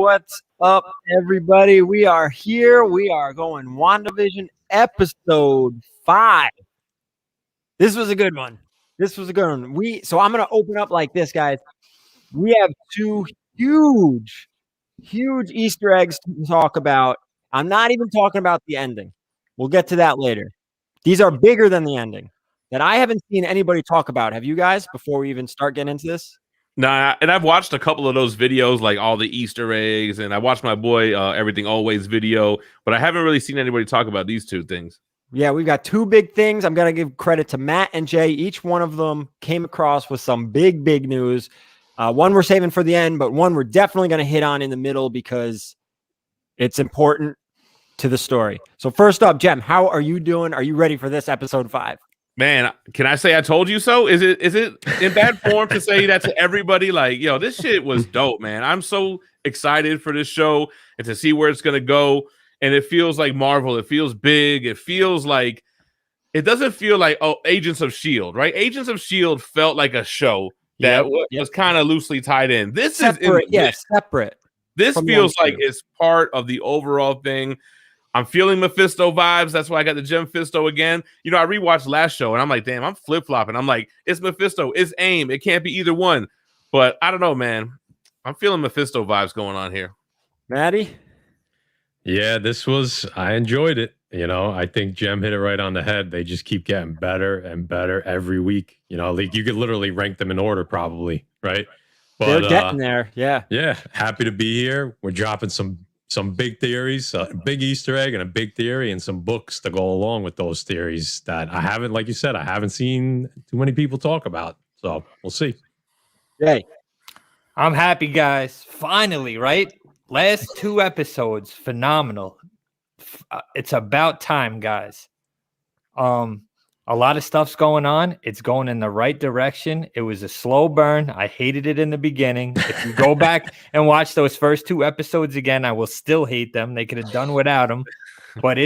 What's up, everybody? We are here. We are going Wandavision episode 5. This was a good one. So I'm going to open up like this, guys. We have 2 huge Easter eggs to talk about. I'm not even talking about the ending. We'll get to that later. These are bigger than the ending that I haven't seen anybody talk about. Have you guys, before we even start getting into this? Nah, and I've watched a couple of those videos, like all the Easter eggs, and I watched my boy Everything Always video, but I haven't really seen anybody talk about these 2 things. Yeah, we've got 2 big things. I'm going to give credit to Matt and Jay. Each one of them came across with some big news. One we're saving for the end, but one we're definitely going to hit on in the middle because it's important to the story. So first up, Jem, how are you doing? Are you ready for this episode 5? Man, can I say I told you so? Is it in bad form to say that to everybody? Like, yo, this shit was dope, man. I'm so excited for this show and to see where it's going to go. And it feels like Marvel. It feels big. It feels like, it doesn't feel like, Agents of S.H.I.E.L.D., right? Agents of S.H.I.E.L.D. felt like a show that was kind of loosely tied in. This separate, is separate. This feels like it's part of the overall thing. I'm feeling Mephisto vibes. That's why I got the Gem Fisto again. You know, I rewatched last show and I'm like, damn, I'm flip-flopping. I'm like, it's Mephisto, it's AIM. It can't be either one. But I don't know, man. I'm feeling Mephisto vibes going on here. Maddie? Yeah, I enjoyed it. You know, I think Gem hit it right on the head. They just keep getting better and better every week. You know, like you could literally rank them in order probably, right? But they're getting there. Yeah. Yeah. Happy to be here. We're dropping some big theories, a big Easter egg and a big theory and some books to go along with those theories that I haven't, like you said, I haven't seen too many people talk about. So we'll see. Hey, I'm happy, guys. Finally, right? Last 2 episodes, phenomenal. It's about time, guys. A lot of stuff's going on. It's going in the right direction. It was a slow burn. I hated it in the beginning. If you go back and watch those first 2 episodes again, I will still hate them. They could have done without them, but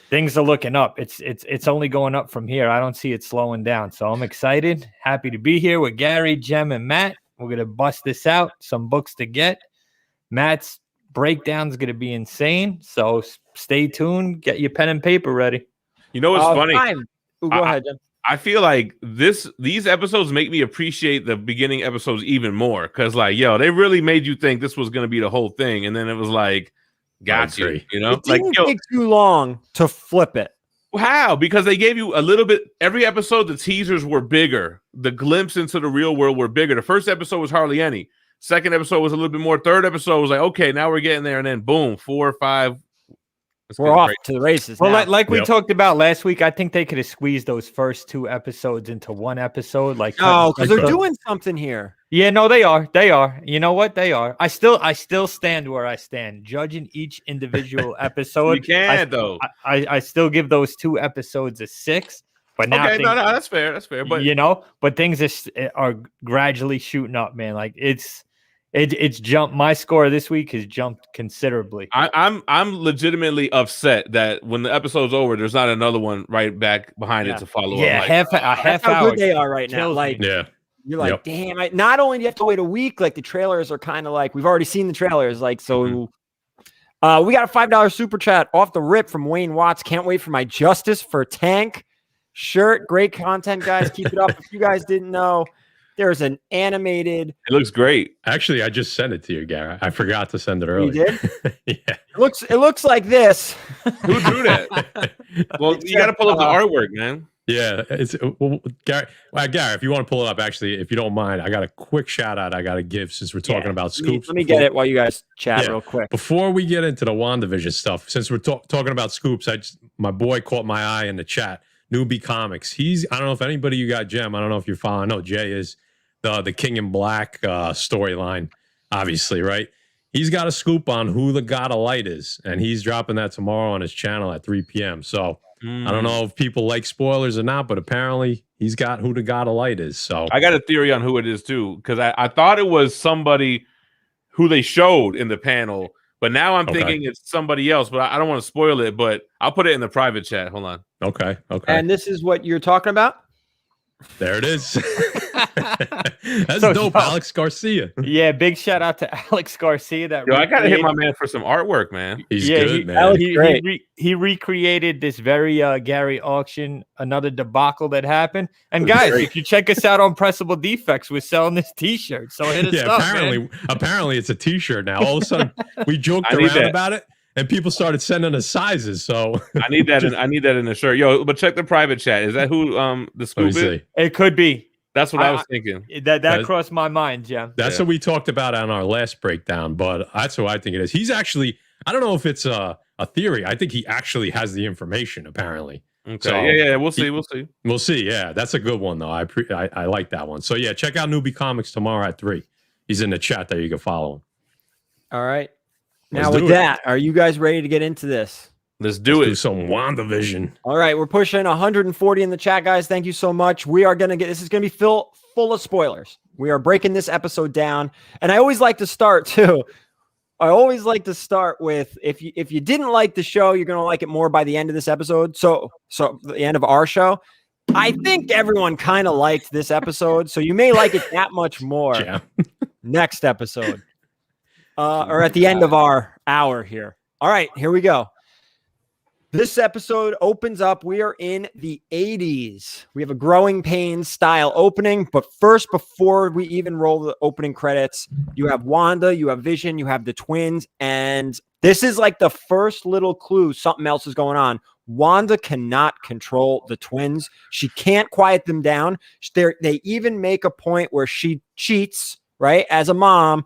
things are looking up. It's only going up from here. I don't see it slowing down. So I'm excited. Happy to be here with Gary, Jem, and Matt. We're going to bust this out. Some books to get. Matt's breakdown is going to be insane. So stay tuned. Get your pen and paper ready. You know what's funny? Ooh, go ahead, Jem. I feel like these episodes make me appreciate the beginning episodes even more because, like, yo, they really made you think this was going to be the whole thing, and then it was like, got you, you know? It didn't take too long to flip it. How? Because they gave you a little bit. Every episode, the teasers were bigger. The glimpse into the real world were bigger. The first episode was hardly any. Second episode was a little bit more. Third episode was like, okay, now we're getting there, and then boom, 4 or 5. We're off to the races. Well, now. like we talked about last week, I think they could have squeezed those first 2 episodes into one episode. Like, no, because they're doing something here. Yeah, no, they are. They are. You know what? They are. I still stand where I stand, judging each individual episode. You can though. I still give those 2 episodes a 6. But now, okay, no, that's fair. That's fair. But you know, but things are gradually shooting up, man. Like it's jumped. My score this week has jumped considerably. I'm legitimately upset that when the episode's over, there's not another one right back behind it to follow. Yeah, up. a half how hour. Good they are right now. Like, you're like, damn. Not only do you have to wait a week, like the trailers are kind of like we've already seen the trailers. Like, so we got a $5 super chat off the rip from Wayne Watts. Can't wait for my Justice for Tank shirt. Great content, guys. Keep it up. If you guys didn't know, there's an animated. It looks great. Actually, I just sent it to you, Gary. I forgot to send it earlier. You did? Yeah. It looks like this. Who drew that? Well, you got to pull up the artwork, man. Yeah, it's Gary. Well, Gary, if you want to pull it up, actually, if you don't mind, I got a quick shout out I got to give since we're talking about scoops. Let me get it while you guys chat real quick. Before we get into the WandaVision stuff, since we're talking about scoops, my boy caught my eye in the chat. Newbie Comics. I don't know if anybody you got, Jem. I don't know if you're following. No, Jay is. The King in Black storyline, obviously, right? He's got a scoop on who the God of Light is, and he's dropping that tomorrow on his channel at 3 p.m. So I don't know if people like spoilers or not, but apparently he's got who the God of Light is. So I got a theory on who it is too, because I thought it was somebody who they showed in the panel, but now I'm thinking it's somebody else. But I don't want to spoil it, but I'll put it in the private chat. Hold on. Okay. And this is what you're talking about? There it is. That's So, dope, yo, Alex Garcia. Yeah, big shout out to Alex Garcia. That Yo, I gotta hit my recreated- man for some artwork, man. He's Yeah, good, he- man. Great. he recreated this very Gary auction, another debacle that happened. And guys, if you check us out on Pressable Defects, we're selling this T-shirt. So hit us Yeah, up, man. apparently it's a T-shirt now. All of a sudden, we joked I need around that. about it, and people started sending us sizes. So I need that. I need that in the shirt. Yo, but check the private chat. Is that who the let me scoop is? see. It could be. That's what I was I- thinking. That crossed my mind, Jim. That's Yeah. what we talked about on our last breakdown, but that's who I think it is. He's actually, I don't know if it's a theory. I think he actually has the information, apparently. Okay. So, yeah. We'll see. We'll see. We'll see. Yeah, that's a good one, though. I like that one. So, yeah, check out Newbie Comics tomorrow at 3. He's in the chat there. You can follow him. All right. Let's Now do with it. that, are you guys ready to get into this? Let's do Let's it. do some WandaVision. All right, we're pushing 140 in the chat, guys. Thank you so much. We are gonna get this is gonna be full of spoilers. We are breaking this episode down, and I always like to start too. I always like to start with if you didn't like the show, you're gonna like it more by the end of this episode. So the end of our show. I think everyone kind of liked this episode, so you may like it that much more Yeah. next episode, or at the end of our hour here. All right, here we go. This episode opens up. We are in the 80s. We have a Growing Pains style opening. But first, before we even roll the opening credits, you have Wanda, you have Vision, you have the twins. And this is like the first little clue something else is going on. Wanda cannot control the twins. She can't quiet them down. They even make a point where she cheats, right, as a mom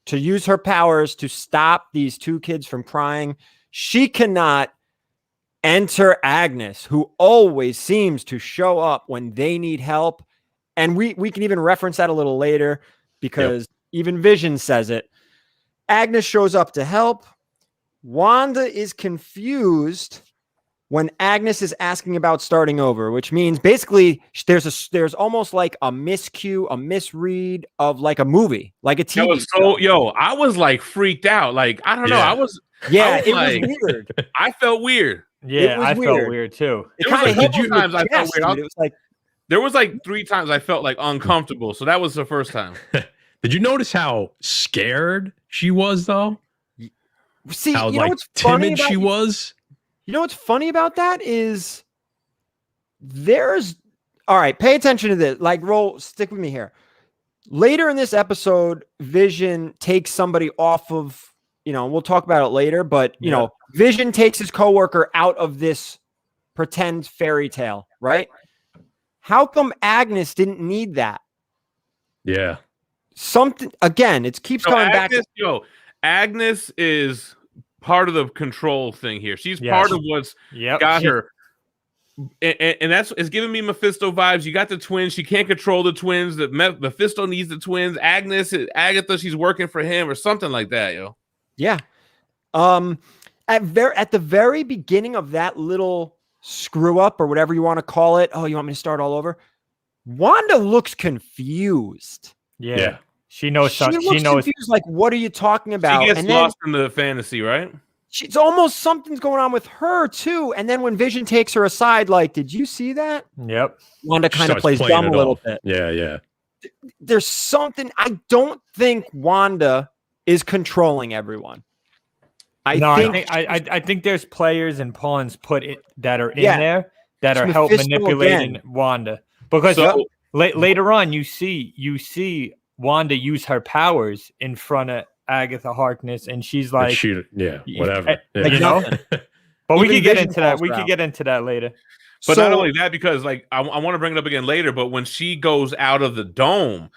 to use her powers to stop these two kids from crying. She cannot enter Agnes, who always seems to show up when they need help. And we can even reference that a little later because even Vision says it. Agnes shows up to help. Wanda is confused when Agnes is asking about starting over, which means basically there's almost like a miscue, a misread of like a movie, like a TV. That was I was like freaked out. Like, I don't know. Yeah. I was it like- was weird. I felt weird. Yeah, was I felt weird. weird too. It There was kind of like hit you 2 times I felt weird. It was like, There was like 3 times I felt like uncomfortable. So that was the first time. Did you notice how scared she was, though? see, How you know like what's funny timid about she was? You know what's funny about that is there's all right, pay attention to this. Like, stick with me here. Later in this episode, Vision takes somebody off of, we'll talk about it later, but Vision takes his coworker out of this pretend fairy tale, right? How come Agnes didn't need that? Yeah. Something again, it keeps coming back. Agnes is part of the control thing here. She's Yes. part of what's got She- her. And that's it's giving me Mephisto vibes. You got the twins. She can't control the twins. That Mephisto needs the twins. Agatha, she's working for him or something like that, yo. Yeah. At the very beginning of that little screw up or whatever you want to call it. Oh, you want me to start all over? Wanda looks confused. Yeah. She knows She something. looks She knows. confused. Like, what are you talking about? She gets and lost in the fantasy, right? it's almost something's going on with her too. And then when Vision takes her aside, like, did you see that? Yep. Wanda She kind of starts plays playing dumb a it little off. bit. Yeah, yeah. There's something. I don't think Wanda is controlling everyone. I think there's players and pawns that are in Yeah. there that It's are help Mephisto manipulating again. Wanda because So- later on you see Wanda use her powers in front of Agatha Harkness and she's Like, like, shoot, yeah, Yeah, whatever. Yeah. like you know, nothing. but we Even could get Vision into that. falls We out. could get into that later. But So- not only that, because like I want to bring it up again later, but when she goes out of the dome,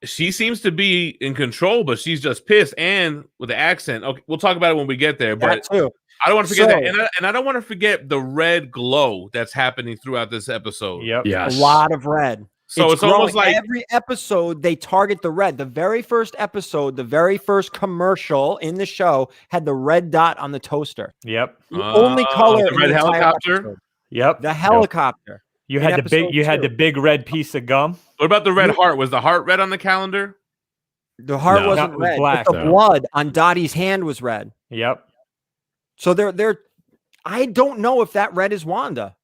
she seems to be in control, but she's just pissed and with the accent. Okay, we'll talk about it when we get there. But that too. I don't want to forget So- that, and I don't want to forget the red glow that's happening throughout this episode. Yep. Yes. A lot of red. So it's almost growing. like every episode they target the red. The very first episode, the very first commercial in the show had the red dot on the toaster. Yep. The only color the in red entire helicopter. episode. Yep. The helicopter. You in had the big. episode You had the 2. big red piece of gum. What about the red heart? Was the heart red on the calendar? The heart No. wasn't That was red, black, but the though. blood on Dottie's hand was red. Yep. So they're I don't know if that red is Wanda.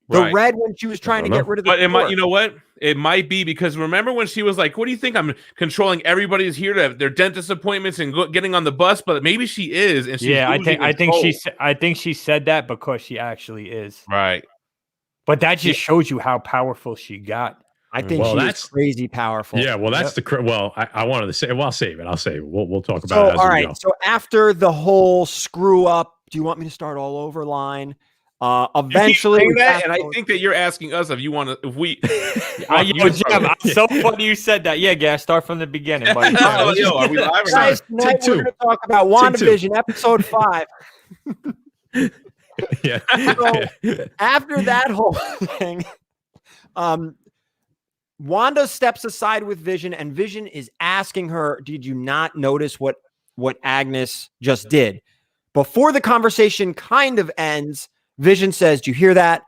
The Right. red when she was trying to get rid of the But it might, you torch. know what? It might be because remember when she was like, "What do you think? I'm controlling everybody's here to have their dentist appointments and getting on the bus." But maybe she is, and she's Yeah, I losing think she said that because she actually is. right. But that just shows you how powerful she got. I think she is crazy powerful. Yeah, well, that's I wanted to say. Well, I'll save it. We'll talk about So, it as all we right. go. So after the whole screw up, do you want me to start all over line? Eventually, You keep saying that, and I think that you're asking us if you want to. If we, I'm so funny you said that. Yeah, Gas, start from the beginning, buddy. Yo, are we live or guys, not? tonight we're going to talk about WandaVision episode 5. Yeah. So, after that whole thing, Wanda steps aside with Vision, and Vision is asking her, "Did you not notice what Agnes just did?" Before the conversation kind of ends, Vision says, "Do you hear that?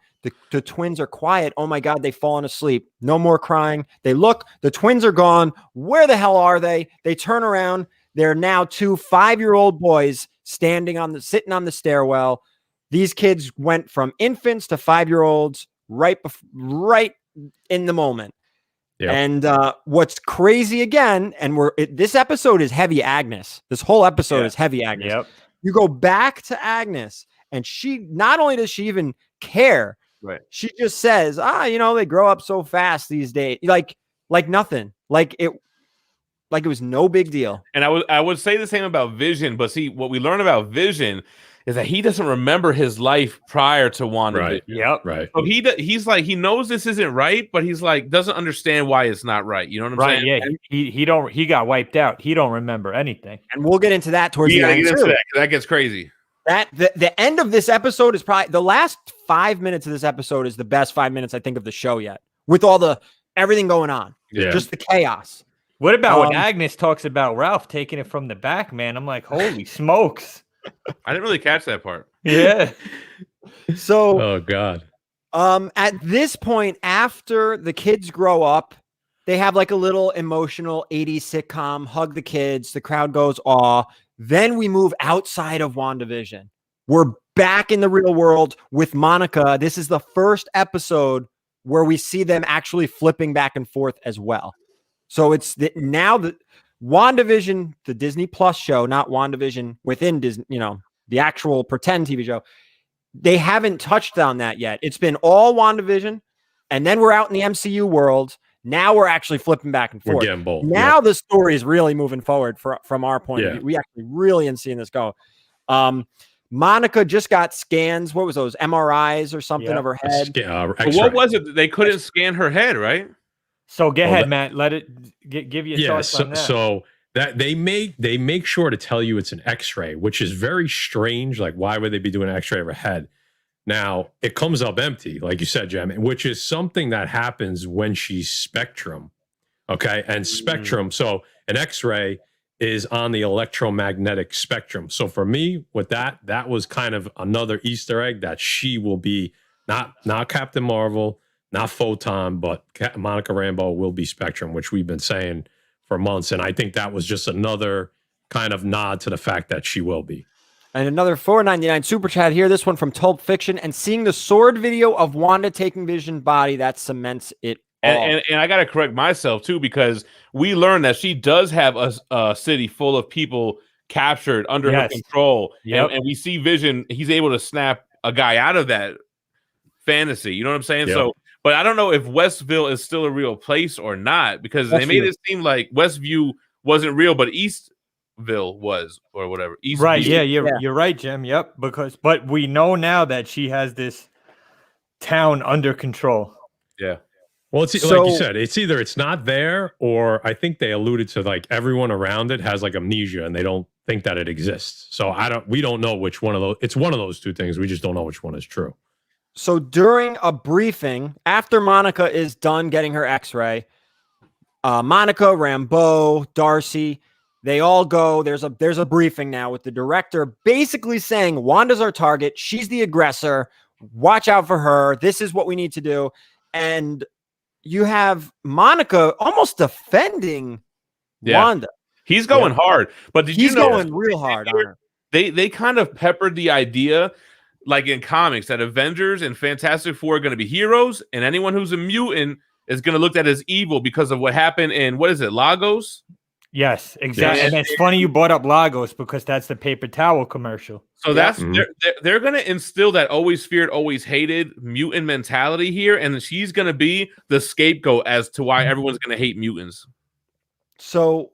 The twins are quiet. Oh my God, they've fallen asleep. No more crying." They look, the twins are gone. Where the hell are they? They turn around. They're now 2 5-year-old boys sitting on the stairwell. These kids went from infants to 5-year-olds right in the moment. Yep. And what's crazy again, and this episode is heavy Agnes. This whole episode is heavy Agnes. Yep. You go back to Agnes, and she not only does she even care, right? She just says, they grow up so fast these days, like nothing, like it was no big deal. And I would say the same about Vision, but see, what we learn about Vision is that he doesn't remember his life prior to Wanda. Right. Yep. Right. So he's like, he knows this isn't right, but he's like, doesn't understand why it's not right. You know what I'm saying? Yeah. He got wiped out. He don't remember anything. And we'll get into that towards the end too. That gets crazy. The end of this episode is probably the last 5 minutes of this episode is the best 5 minutes I think of the show yet, with all everything going on. Yeah. Just the chaos. What about when Agnes talks about Ralph taking it from the back, man? I'm like, holy smokes. I didn't really catch that part. Yeah. So, oh God. At this point, after the kids grow up, they have like a little emotional 80s sitcom, hug the kids, the crowd goes, aw. Then we move outside of WandaVision. We're back in the real world with Monica. This is the first episode where we see them actually flipping back and forth as well. So it's now the WandaVision, the Disney Plus show, not WandaVision within Disney, the actual pretend TV show. They haven't touched on that yet. It's been all WandaVision, and then we're out in the MCU world. Now we're actually flipping back and forth. We're getting both. Now the story is really moving forward from our point of view. We actually really seeing this go. Monica just got scans. What was those MRIs or something of her head? What was it? They couldn't scan her head, right? So go ahead, Matt. Let it give you thoughts on that. So that they make sure to tell you it's an X-ray, which is very strange. Like, why would they be doing an X-ray of her head? Now it comes up empty, like you said, Jem, which is something that happens when she's Spectrum. Okay, and Spectrum. So an X-ray is on the electromagnetic spectrum. So for me, with that was kind of another Easter egg that she will be not Captain Marvel, not Photon, but Monica Rambeau will be Spectrum, which we've been saying for months. And I think that was just another kind of nod to the fact that she will be. And another $4.99 super chat here. This one from Tulp Fiction. And seeing the sword video of Wanda taking Vision body, that cements it all. And I got to correct myself, too, because we learned that she does have a city full of people captured under her control. Yep. And we see Vision. He's able to snap a guy out of that fantasy. You know what I'm saying? Yep. So, but I don't know if Westville is still a real place or not, because they made it seem like Westview wasn't real, but Eastville was, or whatever. Eastview. Right? Yeah, you're right, Jim. Yep. But we know now that she has this town under control. Yeah. Well, it's like you said, it's not there, or I think they alluded to like everyone around it has like amnesia and they don't think that it exists. So we don't know which one of those. It's one of those two things. We just don't know which one is true. So during a briefing, after Monica is done getting her X-ray, Monica, Rambeau, Darcy, they all go. There's a briefing now with the director basically saying Wanda's our target. She's the aggressor. Watch out for her. This is what we need to do. And you have Monica almost defending Wanda. He's going hard. But he's going real hard on her. They kind of peppered the idea like in comics, that Avengers and Fantastic Four are going to be heroes, and anyone who's a mutant is going to look at as evil because of what happened in, what is it, Lagos? Yes, exactly. And it's funny you brought up Lagos because that's the paper towel commercial. So that's they're going to instill that always feared, always hated mutant mentality here, and she's going to be the scapegoat as to why everyone's going to hate mutants. So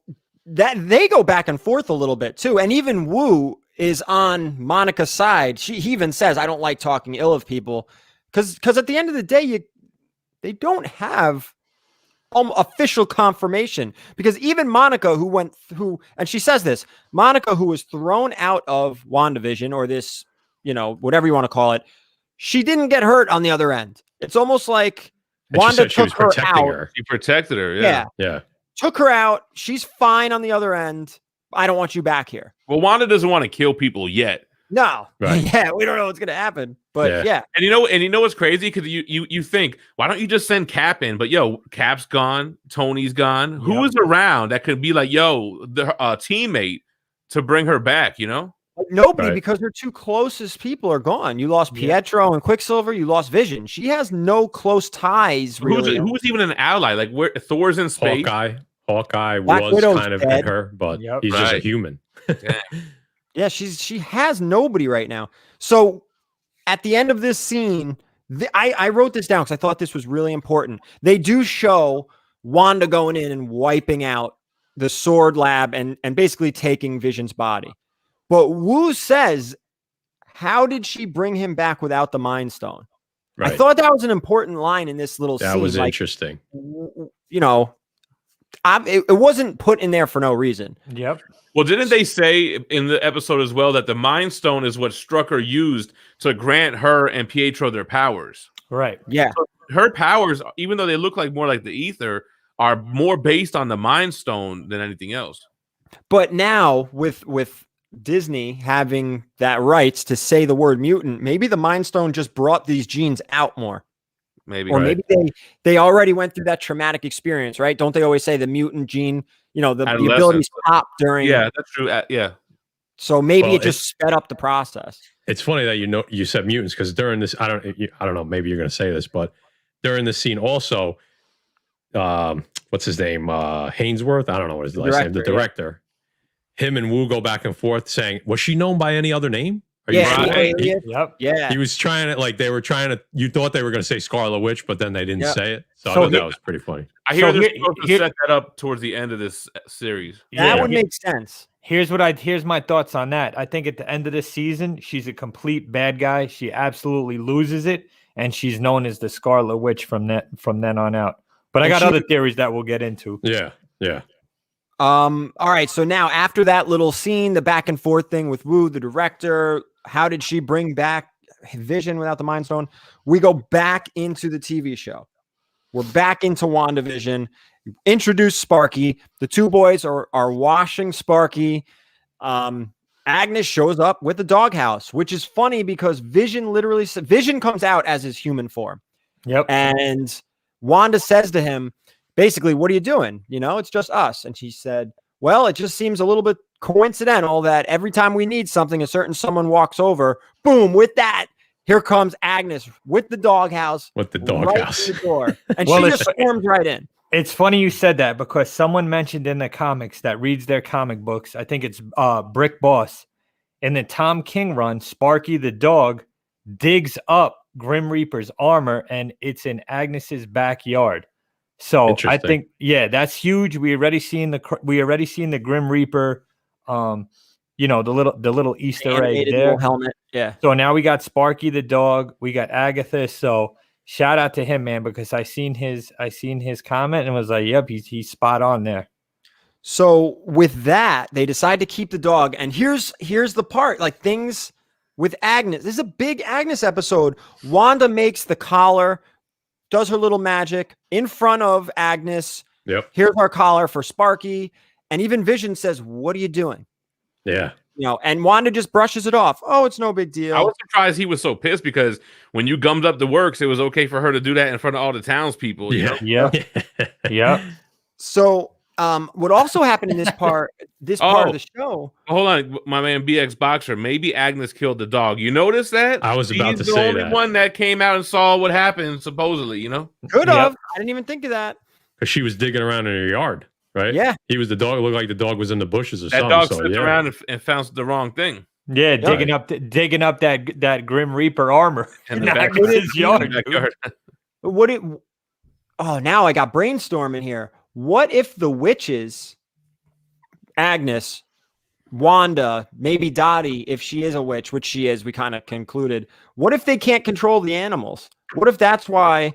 that they go back and forth a little bit too, and even Wu is on Monica's side. He even says, "I don't like talking ill of people," because at the end of the day, they don't have official confirmation, because even Monica, and she says this, Monica, who was thrown out of WandaVision, or this, whatever you want to call it, she didn't get hurt on the other end. It's almost like Wanda took her out. She protected her. Yeah. Took her out. She's fine on the other end. I don't want you back here. Well, Wanda doesn't want to kill people yet. No. Right. Yeah, we don't know what's gonna happen. But yeah. And you know what's crazy? Because you think, why don't you just send Cap in? But Cap's gone, Tony's gone. Yep. Who is around that could be like, the teammate to bring her back, Nobody, because her two closest people are gone. You lost Pietro and Quicksilver. You lost Vision. She has no close ties, really. Who's even an ally? Like, where Thor's in space. Hawkeye Black was Widow's kind of dead. in her, but he's just a human. Yeah, she has nobody right now. So at the end of this scene, I wrote this down because I thought this was really important. They do show Wanda going in and wiping out the Sword Lab and basically taking Vision's body. But Wu says, how did she bring him back without the Mind Stone? Right. I thought that was an important line in this little scene. That was interesting. It wasn't put in there for no reason. Yep. Well, didn't they say in the episode as well that the Mind Stone is what Strucker used to grant her and Pietro their powers? Right. Yeah. So her powers, even though they look like more like the ether, are more based on the Mind Stone than anything else. But now with Disney having that rights to say the word mutant, maybe the Mind Stone just brought these genes out more. Maybe. Or maybe they already went through that traumatic experience, right? Don't they always say the mutant gene, the abilities pop during. Yeah, that's true. Yeah. So maybe it just sped up the process. It's funny that you said mutants, because during this, I don't know, maybe you're going to say this, but during this scene also, what's his name? Hainsworth? I don't know what his last name. The director. Him and Wu go back and forth saying, was she known by any other name? Yep. He was trying to, you thought they were going to say Scarlet Witch, but then they didn't say it. So I thought that was pretty funny. I hear they're supposed to set that up towards the end of this series. That would make sense. Here's my thoughts on that. I think at the end of this season, she's a complete bad guy. She absolutely loses it, and she's known as the Scarlet Witch from then on out. But I got other theories that we'll get into. Yeah. All right. So now after that little scene, the back and forth thing with Wu, the director, how did she bring back Vision without the Mind Stone? We go back into the TV show. We're back into WandaVision. Introduce Sparky. The two boys are washing Sparky. Agnes shows up with the doghouse, which is funny because Vision comes out as his human form. Yep. And Wanda says to him, basically, what are you doing? It's just us. And she said, well, it just seems a little bit coincidental that every time we need something, a certain someone walks over. Boom, with that, here comes Agnes with the doghouse. With the doghouse. Right to the door. And she just storms right in. It's funny you said that because someone mentioned in the comics that reads their comic books, I think it's Brick Boss, in the Tom King run, Sparky the dog digs up Grim Reaper's armor, and it's in Agnes's backyard. So I think, that's huge. We already seen the Grim Reaper, the little Easter egg there. Helmet. Yeah. So now we got Sparky the dog. We got Agatha. So shout out to him, man, because I seen his comment and was like, yep, he's spot on there. So with that, they decide to keep the dog. And here's the part, like things with Agnes. This is a big Agnes episode. Wanda makes the collar, does her little magic in front of Agnes. Yep. Here's our collar for Sparky. And even Vision says, what are you doing? Yeah. And Wanda just brushes it off. Oh, it's no big deal. I was surprised he was so pissed because when you gummed up the works, it was okay for her to do that in front of all the townspeople. Yeah. So What also happened in this part of the show. Hold on, my man BX Boxer. Maybe Agnes killed the dog. You notice that? I was about to She's say the only that. one that came out and saw what happened, supposedly, Could have. I didn't even think of that. Because she was digging around in her yard, right? Yeah. He was the dog. It looked like the dog was in the bushes or That something. dog so, slipped around and found the wrong thing. Yeah, digging up that Grim Reaper armor In in the back Agnes's yard. backyard. Now I got brainstorming here. What if the witches, Agnes, Wanda, maybe Dottie, if she is a witch, which she is, we kind of concluded. What if they can't control the animals? What if that's why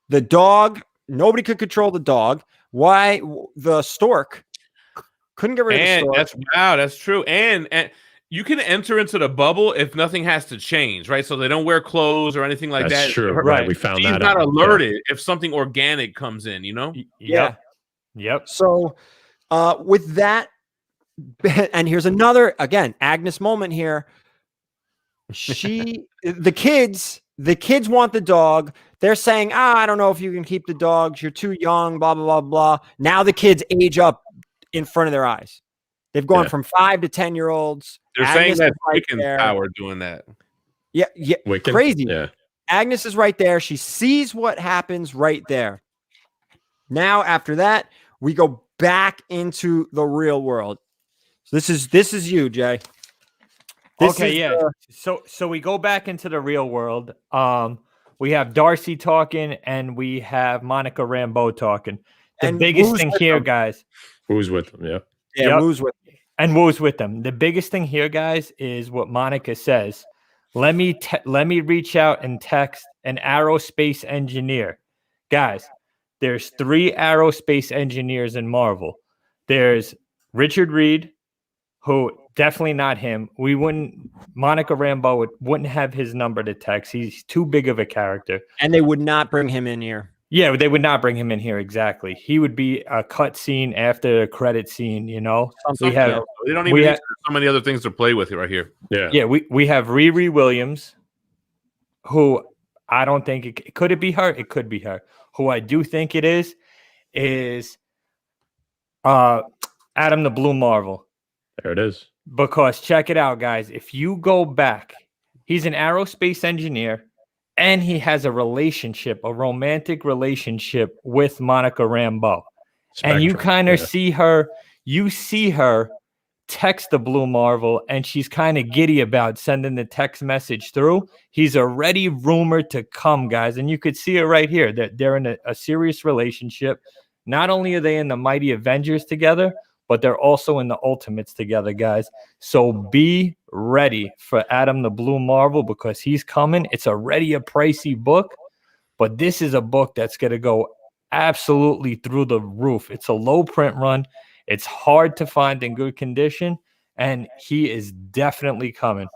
the dog, nobody could control the dog? Why the stork couldn't get rid of the stork? That's true. And you can enter into the bubble if nothing has to change, right? So they don't wear clothes or anything like that. That's true. Right. We found She's that not out. alerted if something organic comes in, Yeah. Yep. So with that, and here's another, again, Agnes moment here. The kids want the dog. They're saying, I don't know if you can keep the dogs. You're too young, blah, blah, blah, blah. Now the kids age up in front of their eyes. They've gone from 5 to 10-year-olds. They're Agnes saying that right Wiccan's there. power doing that. Yeah. Wiccan? Crazy. Yeah. Agnes is right there. She sees what happens right there. Now, after that, we go back into the real world. So this is you, Jay. So we go back into the real world. We have Darcy talking, and we have Monica Rambeau talking. The biggest thing here, guys. Who's with them? Yeah. Yeah, Woo's with them. And Woo's with them. The biggest thing here, guys, is what Monica says. Let me reach out and text an aerospace engineer. Guys, there's 3 aerospace engineers in Marvel. There's Richard Reed, who definitely not him. Monica Rambeau wouldn't have his number to text. He's too big of a character. And they would not bring him in here. Yeah, they would not bring him in here. Exactly. He would be a cut scene after a credit scene, They don't even need so many other things to play with right here. Yeah. Yeah, we have Riri Williams, who I don't think could it be her? It could be her. Who I do think it is Adam the Blue Marvel. There it is. Because check it out, guys. If you go back, he's an aerospace engineer, and he has a romantic relationship with Monica Rambeau. And you kind of see her text the Blue Marvel, and she's kind of giddy about sending the text message through. He's already rumored to come, guys. And you could see it right here that they're in a serious relationship. Not only are they in the Mighty Avengers together, but they're also in the Ultimates together, guys. So be ready for Adam the Blue Marvel, because he's coming. It's already a pricey book, but this is a book that's going to go absolutely through the roof. It's a low print run. It's hard to find in good condition, and he is definitely coming.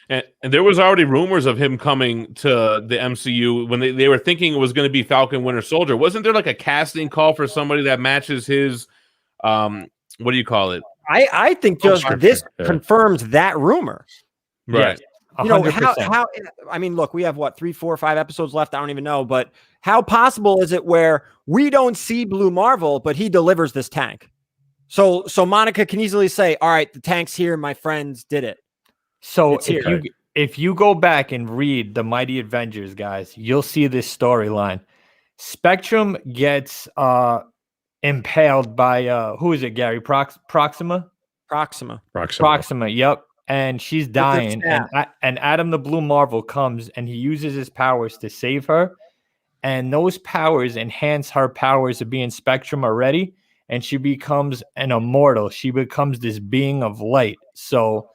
And there was already rumors of him coming to the MCU when they were thinking it was going to be Falcon Winter Soldier. Wasn't there like a casting call for somebody that matches his what do you call it? I think just this confirms that rumor. Right. Yeah, how I mean, look, we have 3, 4, 5 episodes left. I don't even know, but how possible is it where we don't see Blue Marvel, but he delivers this tank? So Monica can easily say, all right, the tank's here. My friends did it. So if you go back and read the Mighty Avengers, guys, you'll see this storyline. Spectrum gets impaled by who is it, Gary? Proxima. Yep. And she's dying. And Adam the Blue Marvel comes, and he uses his powers to save her. And those powers enhance her powers of being Spectrum already. And she becomes an immortal. She becomes this being of light. So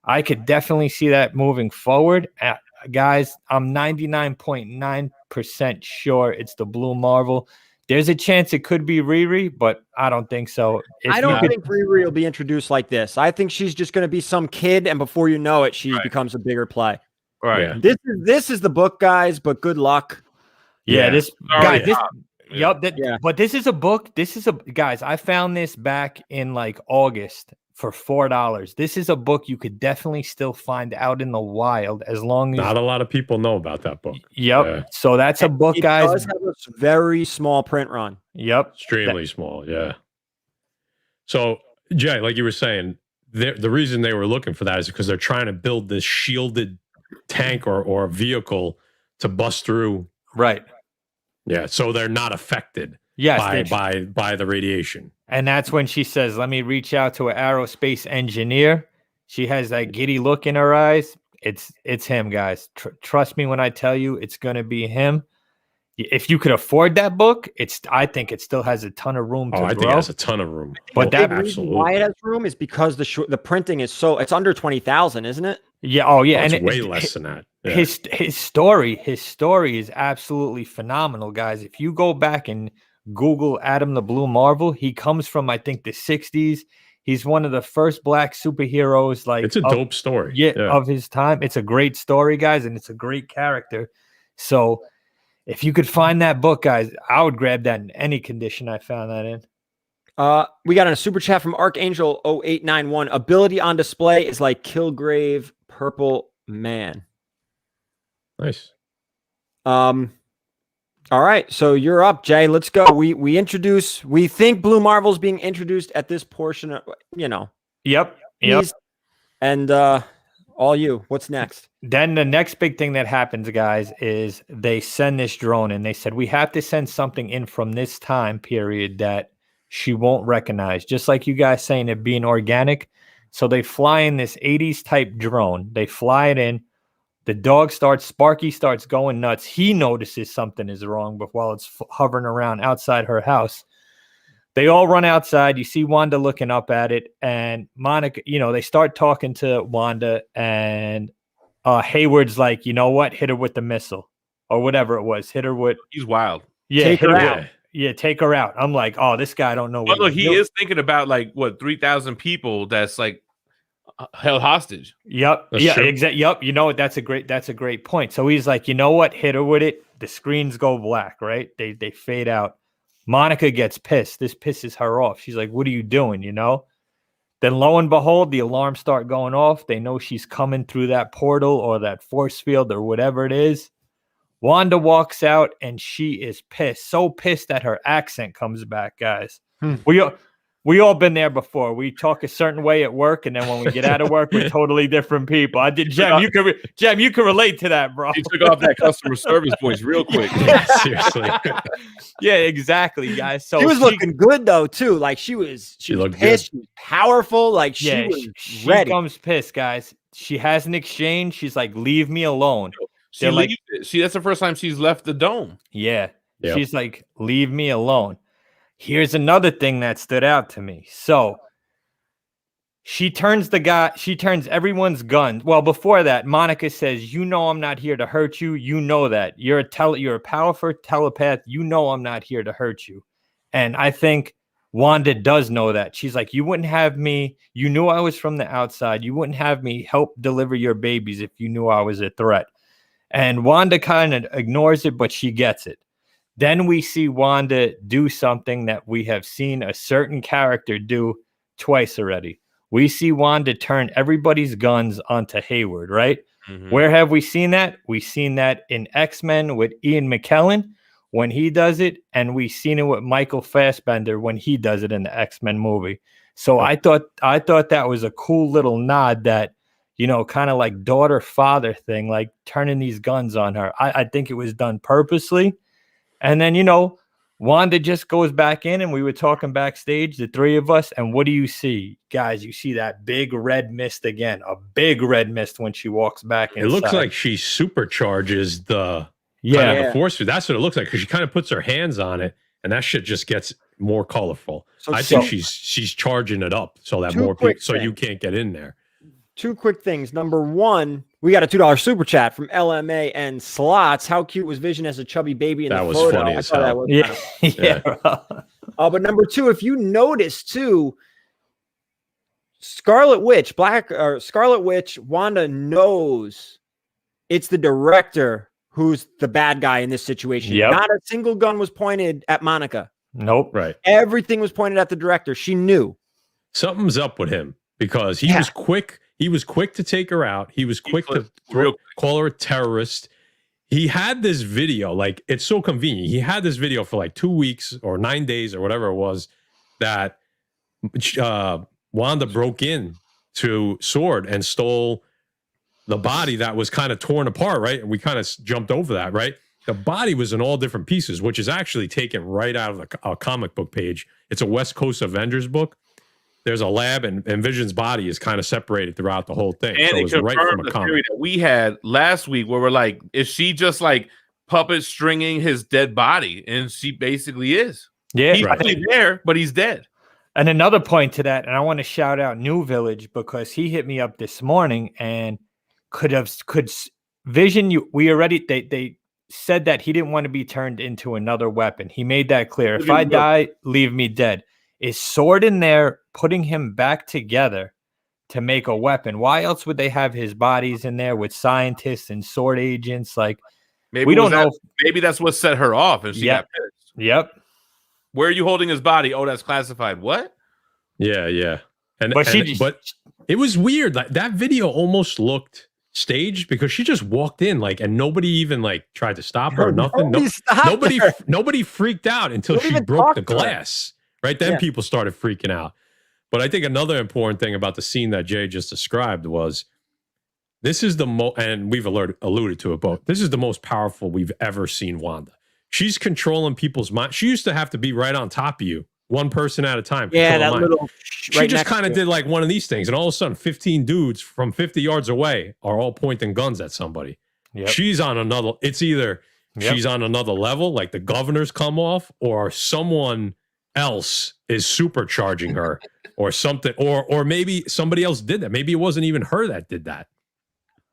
I could definitely see that moving forward. Guys, I'm 99.9% sure it's the Blue Marvel. There's a chance it could be Riri, but I don't think so. I don't think Riri will be introduced like this. I think she's just going to be some kid, and before you know it, she becomes a bigger play. Right. Yeah. This is the book, guys, but good luck. Yeah, but this is a book. Guys, I found this back in like August for $4. This is a book you could definitely still find out in the wild, as long as not a lot of people know about that book. Yep. Yeah. So that's a book, guys. It does have a very small print run. Yep. Extremely small. Yeah. So, Jay, like you were saying, the reason they were looking for that is because they're trying to build this shielded tank or vehicle to bust through. Right. Yeah, so they're not affected by the radiation. And that's when she says, let me reach out to an aerospace engineer. She has that giddy look in her eyes. It's him, guys. Trust me when I tell you it's going to be him. If you could afford that book, I think it still has a ton of room to grow. I think it has a ton of room. But that reason why it has room is because the printing is it's under 20,000, isn't it? Yeah. Oh, yeah. And it's way less than that. Yeah. His story is absolutely phenomenal, guys. If you go back and Google Adam the Blue Marvel, he comes from, I think, the 60s. He's one of the first black superheroes. Like, it's a dope story. Yeah, of his time. It's a great story, guys, and it's a great character. So if you could find that book, guys, I would grab that in any condition I found that in. We got a super chat from Archangel 0891. Ability on display is like Kilgrave Purple Man. Nice. All right, so you're up, Jay. Let's go. We think Blue Marvel's being introduced at this portion of, Yep. And all you. What's next? Then the next big thing that happens, guys, is they send this drone and they said, we have to send something in from this time period that she won't recognize. Just like you guys saying it being organic. So they fly in this 80s type drone. They fly it in. The Sparky starts going nuts. He notices something is wrong, but while it's hovering around outside her house, they all run outside. You see Wanda looking up at it, and Monica, they start talking to Wanda, and Hayward's like, you know what? Hit her with the missile or whatever it was. Hit her with. He's wild. Yeah, take her out. Yeah, take her out. I'm like, oh, this guy don't know. Well, look, he is thinking about 3,000 people that's held hostage. Yep. Exactly. Yep. That's a great point. So he's like, you know what? Hit her with it. The screens go black, right? They fade out. Monica gets pissed. This pisses her off. She's like, what are you doing? Then lo and behold, the alarms start going off. They know she's coming through that portal or that force field or whatever it is. Wanda walks out and she is pissed. So pissed that her accent comes back, guys. We all been there before. We talk a certain way at work, and then when we get out of work, we're totally different people. Jem, you can relate to that, bro. He took off that customer service voice real quick. Yeah, seriously. Yeah, exactly, guys. So she was looking good though, too. Like she was looked pissed. Good. She was powerful. Like she was ready. She comes pissed, guys. She has an exchange. She's like, "Leave me alone." That's the first time she's left the dome. Yeah. Yep. She's like, "Leave me alone." Here's another thing that stood out to me. So she turns everyone's guns. Well, before that, Monica says, I'm not here to hurt you. You know that. You're a powerful telepath. I'm not here to hurt you. And I think Wanda does know that. She's like, you wouldn't have me. You knew I was from the outside. You wouldn't have me help deliver your babies if you knew I was a threat. And Wanda kind of ignores it, but she gets it. Then we see Wanda do something that we have seen a certain character do twice already. We see Wanda turn everybody's guns onto Hayward, right? Mm-hmm. Where have we seen that? We've seen that in X-Men with Ian McKellen when he does it, and we've seen it with Michael Fassbender when he does it in the X-Men movie. So I thought that was a cool little nod that, kind of like daughter-father thing, like turning these guns on her. I think it was done purposely. And then, Wanda just goes back in, and we were talking backstage, the three of us, and what do you see? Guys, you see that big red mist again, a big red mist when she walks back inside. It looks like she supercharges the force. That's what it looks like, because she kind of puts her hands on it, and that shit just gets more colorful. I think she's charging it up so that more people, so you can't get in there. Two quick things. Number one, we got a $2 super chat from LMA and Slots. How cute was Vision as a chubby baby in the photo? That was funny as hell. Yeah. But number two, if you notice too, Scarlet Witch, Wanda knows it's the director who's the bad guy in this situation. Yep. Not a single gun was pointed at Monica. Nope. Right. Everything was pointed at the director. She knew. Something's up with him because he was quick. He was quick to take her out. He was quick to call her a terrorist. He had this video, like, it's so convenient. He had this video for like 2 weeks or 9 days or whatever it was that Wanda broke in to Sword and stole the body that was kind of torn apart, right? And we kind of jumped over that, right? The body was in all different pieces, which is actually taken right out of a comic book page. It's a West Coast Avengers book. There's a lab, and Vision's body is kind of separated throughout the whole thing. And so it it was right from confirmed a the theory comic. that we had last week where we're like, is she just like puppet stringing his dead body? And she basically is. Yeah, He's right. actually there, but he's dead. And another point to that, and I want to shout out New Village because he hit me up this morning and could Vision. They said that he didn't want to be turned into another weapon. He made that clear. If I die, leave me dead. Is Sword in there putting him back together to make a weapon? Why else would they have his bodies in there with scientists and sword agents? Like, Maybe we don't know. Maybe that's what set her off, and she got pissed. Yep. Where are you holding his body? Oh, that's classified. What? Yeah. But it was weird. Like that video almost looked staged because she just walked in and nobody even tried to stop her or nothing. Nobody freaked out until she broke the glass. Right then, people started freaking out. But I think another important thing about the scene that Jay just described was this is the most, and we've alluded to it both. This is the most powerful we've ever seen Wanda. She's controlling people's mind. She used to have to be right on top of you, one person at a time. Yeah, that little. She just kind of did like one of these things, and all of a sudden, 15 dudes from 50 yards away are all pointing guns at somebody. Yep. She's on another. It's either she's on another level, like the governor's come off, or someone else is supercharging her, or something, or maybe somebody else did that. Maybe it wasn't even her that did that.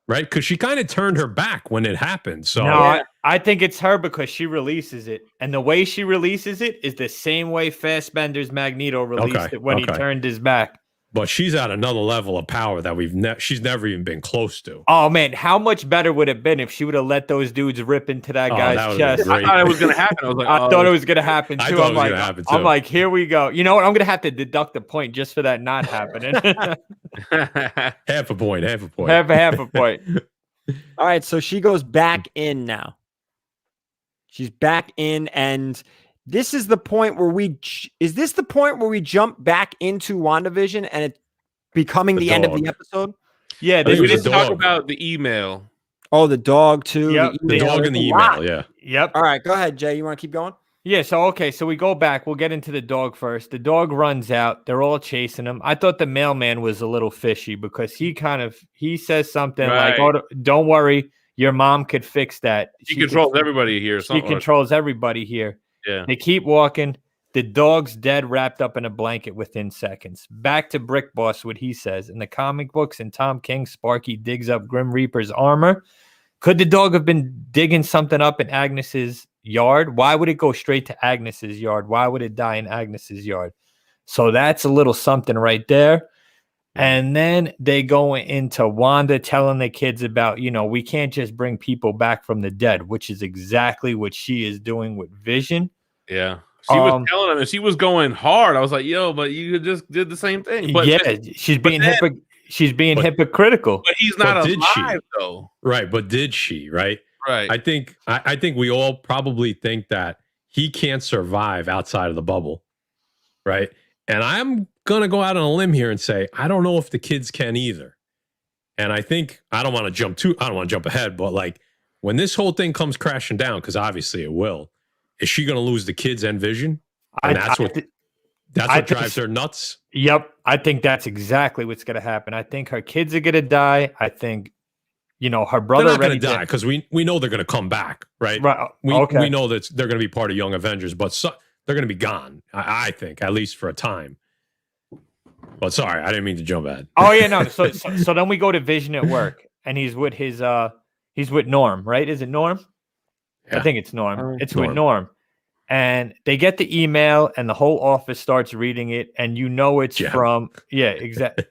Right? Because she kind of turned her back when it happened. So no, I think it's her because she releases it. And the way she releases it is the same way Fassbender's Magneto released it when he turned his back. But she's at another level of power that she's never even been close to. Oh, man. How much better would it have been if she would have let those dudes rip into that guy's chest? I thought it was going to happen. I was like, I thought it was going to happen, too. I'm like, here we go. You know what? I'm going to have to deduct a point just for that not happening. Half a point. Half a point. All right, so she goes back in now. She's back in, and this is the point where we jump back into WandaVision and it's becoming the end of the episode? Yeah, we didn't talk about the email. Oh, the dog too. Yep. The dog and the email, yeah. Yep. All right, go ahead, Jay. You want to keep going? Yeah, so we go back. We'll get into the dog first. The dog runs out. They're all chasing him. I thought the mailman was a little fishy because he says something like, "Oh, don't worry, your mom could fix that." She controls everybody here. She controls everybody here. Yeah. They keep walking. The dog's dead, wrapped up in a blanket within seconds. Back to Brick Boss, what he says. In the comic books and Tom King, Sparky digs up Grim Reaper's armor. Could the dog have been digging something up in Agnes's yard? Why would it go straight to Agnes's yard? Why would it die in Agnes's yard? So that's a little something right there. And then they go into Wanda telling the kids about, we can't just bring people back from the dead, which is exactly what she is doing with Vision. Yeah. She was telling him, and she was going hard. I was like, yo, but you just did the same thing. But she's being hypocritical. But he's not alive, though. Right, but did she, right? Right. I think we all probably think that he can't survive outside of the bubble, right? And I'm going to go out on a limb here and say, I don't know if the kids can either. And I think, I don't want to jump ahead, but when this whole thing comes crashing down, because obviously it will, is she going to lose the kids and Vision? And that's what drives her nuts? Yep. I think that's exactly what's going to happen. I think her kids are going to die. I think, her brother... They're not going to die because we know they're going to come back, right? Right. We know that they're going to be part of Young Avengers, but they're going to be gone, I think, at least for a time. But sorry, I didn't mean to jump ahead. Oh, yeah, no. So then we go to Vision at work, and he's with he's with Norm, right? Is it Norm? Yeah. I think it's Norm. It's with Norm. And they get the email, and the whole office starts reading it, and it's from exactly.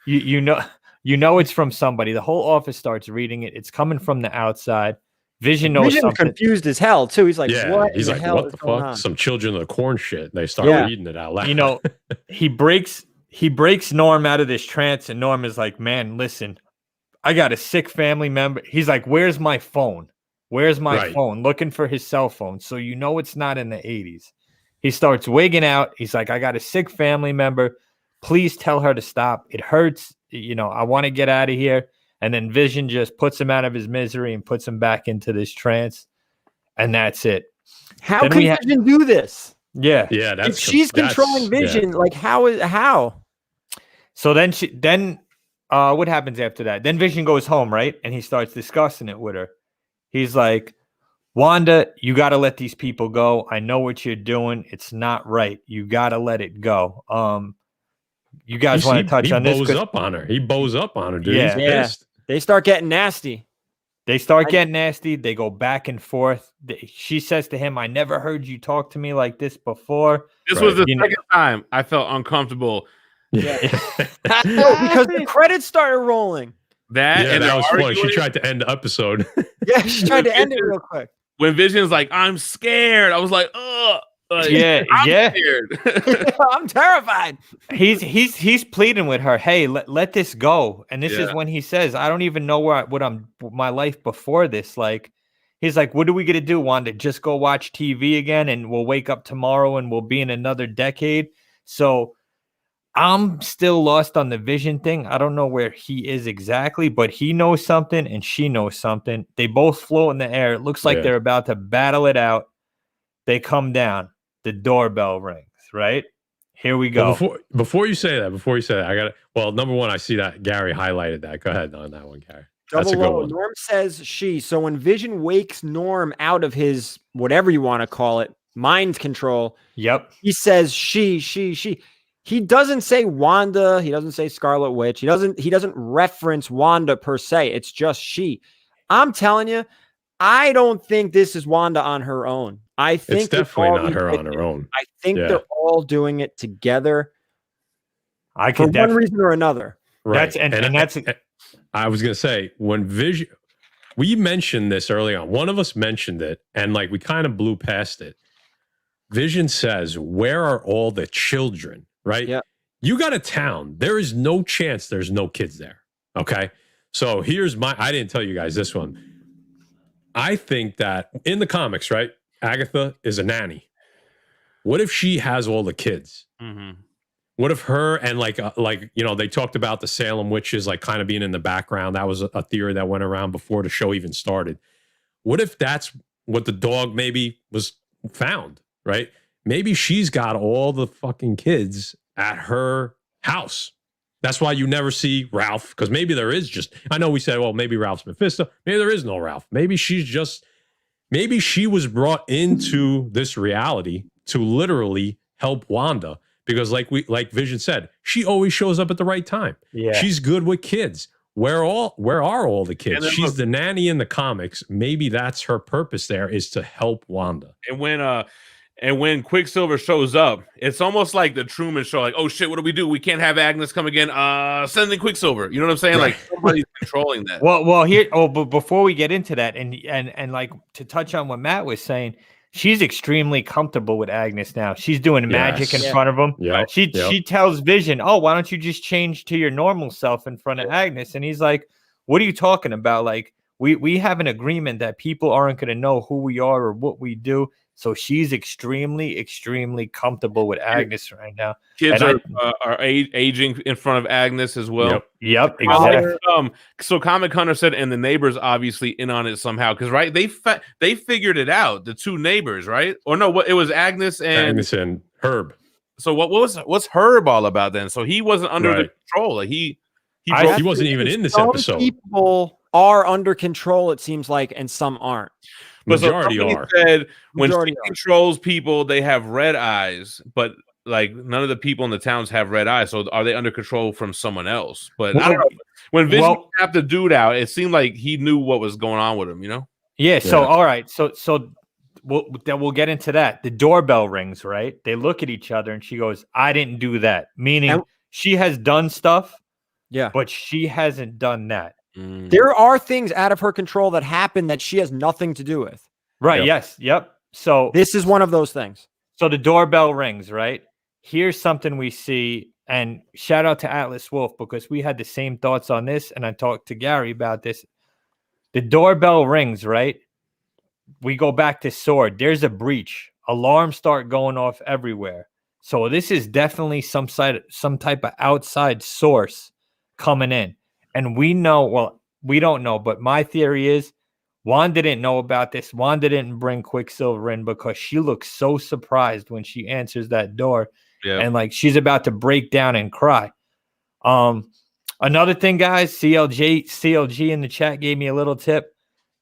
you know it's from somebody. The whole office starts reading it. It's coming from the outside. Vision knows something. Confused as hell too. He's like, what? He's like, what the fuck? On? Some Children of the Corn shit. They start reading it out loud. He breaks Norm out of this trance, and Norm is like, man, listen, I got a sick family member. He's like, where's my phone? Where's my phone? Looking for his cell phone. So it's not in the 80s. He starts wigging out. He's like, I got a sick family member. Please tell her to stop. It hurts. I want to get out of here. And then Vision just puts him out of his misery and puts him back into this trance. And that's it. How Then can Vision do this? Yeah. Yeah, If she's controlling Vision, like how? So then what happens after that? Then Vision goes home, right? And he starts discussing it with her. He's like, Wanda, you got to let these people go. I know what you're doing. It's not right. You got to let it go. You guys want to touch on this? He bows up on her. He bows up on her, dude. Yeah. He's pissed. They start getting nasty. They start getting nasty. They go back and forth. She says to him, I never heard you talk to me like this before. This was the second time I felt uncomfortable. Yeah. Because the credits started rolling. That was funny. She tried to end the episode. Yeah, she tried to end it real quick. When Vision's like, I'm scared. I was like, ugh. I'm scared. I'm terrified. He's pleading with her. Hey, let this go. And this is when he says, I don't even know what my life before this. Like, he's like, what are we gonna do, Wanda? Just go watch TV again, and we'll wake up tomorrow, and we'll be in another decade. So I'm still lost on the Vision thing. I don't know where he is exactly, but he knows something, and she knows something. They both float in the air. It looks like they're about to battle it out. They come down. The doorbell rings, right? Here we go. Well, before you say that, I got it. Well, number one, I see that Gary highlighted that. Go ahead on that one, Gary. That's a good one. Norm says she. So when Vision wakes Norm out of his, whatever you want to call it, mind control. Yep. He says she. He doesn't say Wanda. He doesn't say Scarlet Witch. He doesn't reference Wanda per se. It's just she. I'm telling you, I don't think this is Wanda on her own. I think it's definitely not her on her own. I think they're all doing it together. For one reason or another. Right. I was gonna say, when Vision, we mentioned this early on. One of us mentioned it, and like we kind of blew past it. Vision says, "Where are all the children?" Right? Yeah. You got a town. There is no chance there's no kids there. Okay. So here's I didn't tell you guys this one. I think that in the comics, right? Agatha is a nanny. What if she has all the kids? Mm-hmm. What if her and they talked about the Salem witches like kind of being in the background. That was a theory that went around before the show even started. What if that's what the dog maybe was found, right? Maybe she's got all the fucking kids at her house. That's why you never see Ralph, because maybe there is I know we said, well, maybe Ralph's Mephisto. Maybe there is no Ralph. Maybe she was brought into this reality to literally help Wanda, because like Vision said, she always shows up at the right time. Yeah. She's good with kids. Where are all the kids? She's the nanny in the comics. Maybe that's her purpose there, is to help Wanda. And when Quicksilver shows up, it's almost like the Truman Show. Like, oh shit, what do we do? We can't have Agnes come again. Send in Quicksilver. You know what I'm saying? Like somebody's controlling that. Well, here. Oh, but before we get into that, and like to touch on what Matt was saying, she's extremely comfortable with Agnes now. She's doing magic in front of him. Yep. She tells Vision, "Oh, why don't you just change to your normal self in front of Agnes?" And he's like, "What are you talking about? Like, we have an agreement that people aren't going to know who we are or what we do." So she's extremely, extremely comfortable with Agnes right now. Kids are aging in front of Agnes as well. Yep, exactly. So Comic Hunter said, and the neighbors obviously in on it somehow, because right, they figured it out. The two neighbors, right? Or no, it was Agnes and Herb. So what's Herb all about then? So he wasn't under the control. Like he wasn't even in this episode. People are under control, it seems like, and some aren't. But majority said when she controls people, they have red eyes, but like none of the people in the towns have red eyes. So are they under control from someone else? But I don't know. When Vision tapped the dude out, it seemed like he knew what was going on with him, you know? Yeah. So all right. So we'll get into that. The doorbell rings, right? They look at each other and she goes, "I didn't do that." Meaning she has done stuff, but she hasn't done that. There are things out of her control that happen that she has nothing to do with. Right. Yep. Yes. Yep. So this is one of those things. So the doorbell rings, right? Here's something we see, and shout out to Atlas Wolf, because we had the same thoughts on this, and I talked to Gary about this. The doorbell rings, right? We go back to Sword. There's a breach alarms start going off everywhere. So this is definitely some type of outside source coming in. And we don't know, but my theory is Wanda didn't know about this. Wanda didn't bring Quicksilver in because she looks so surprised when she answers that door. Yeah. And like she's about to break down and cry. Another thing, guys, CLG in the chat gave me a little tip.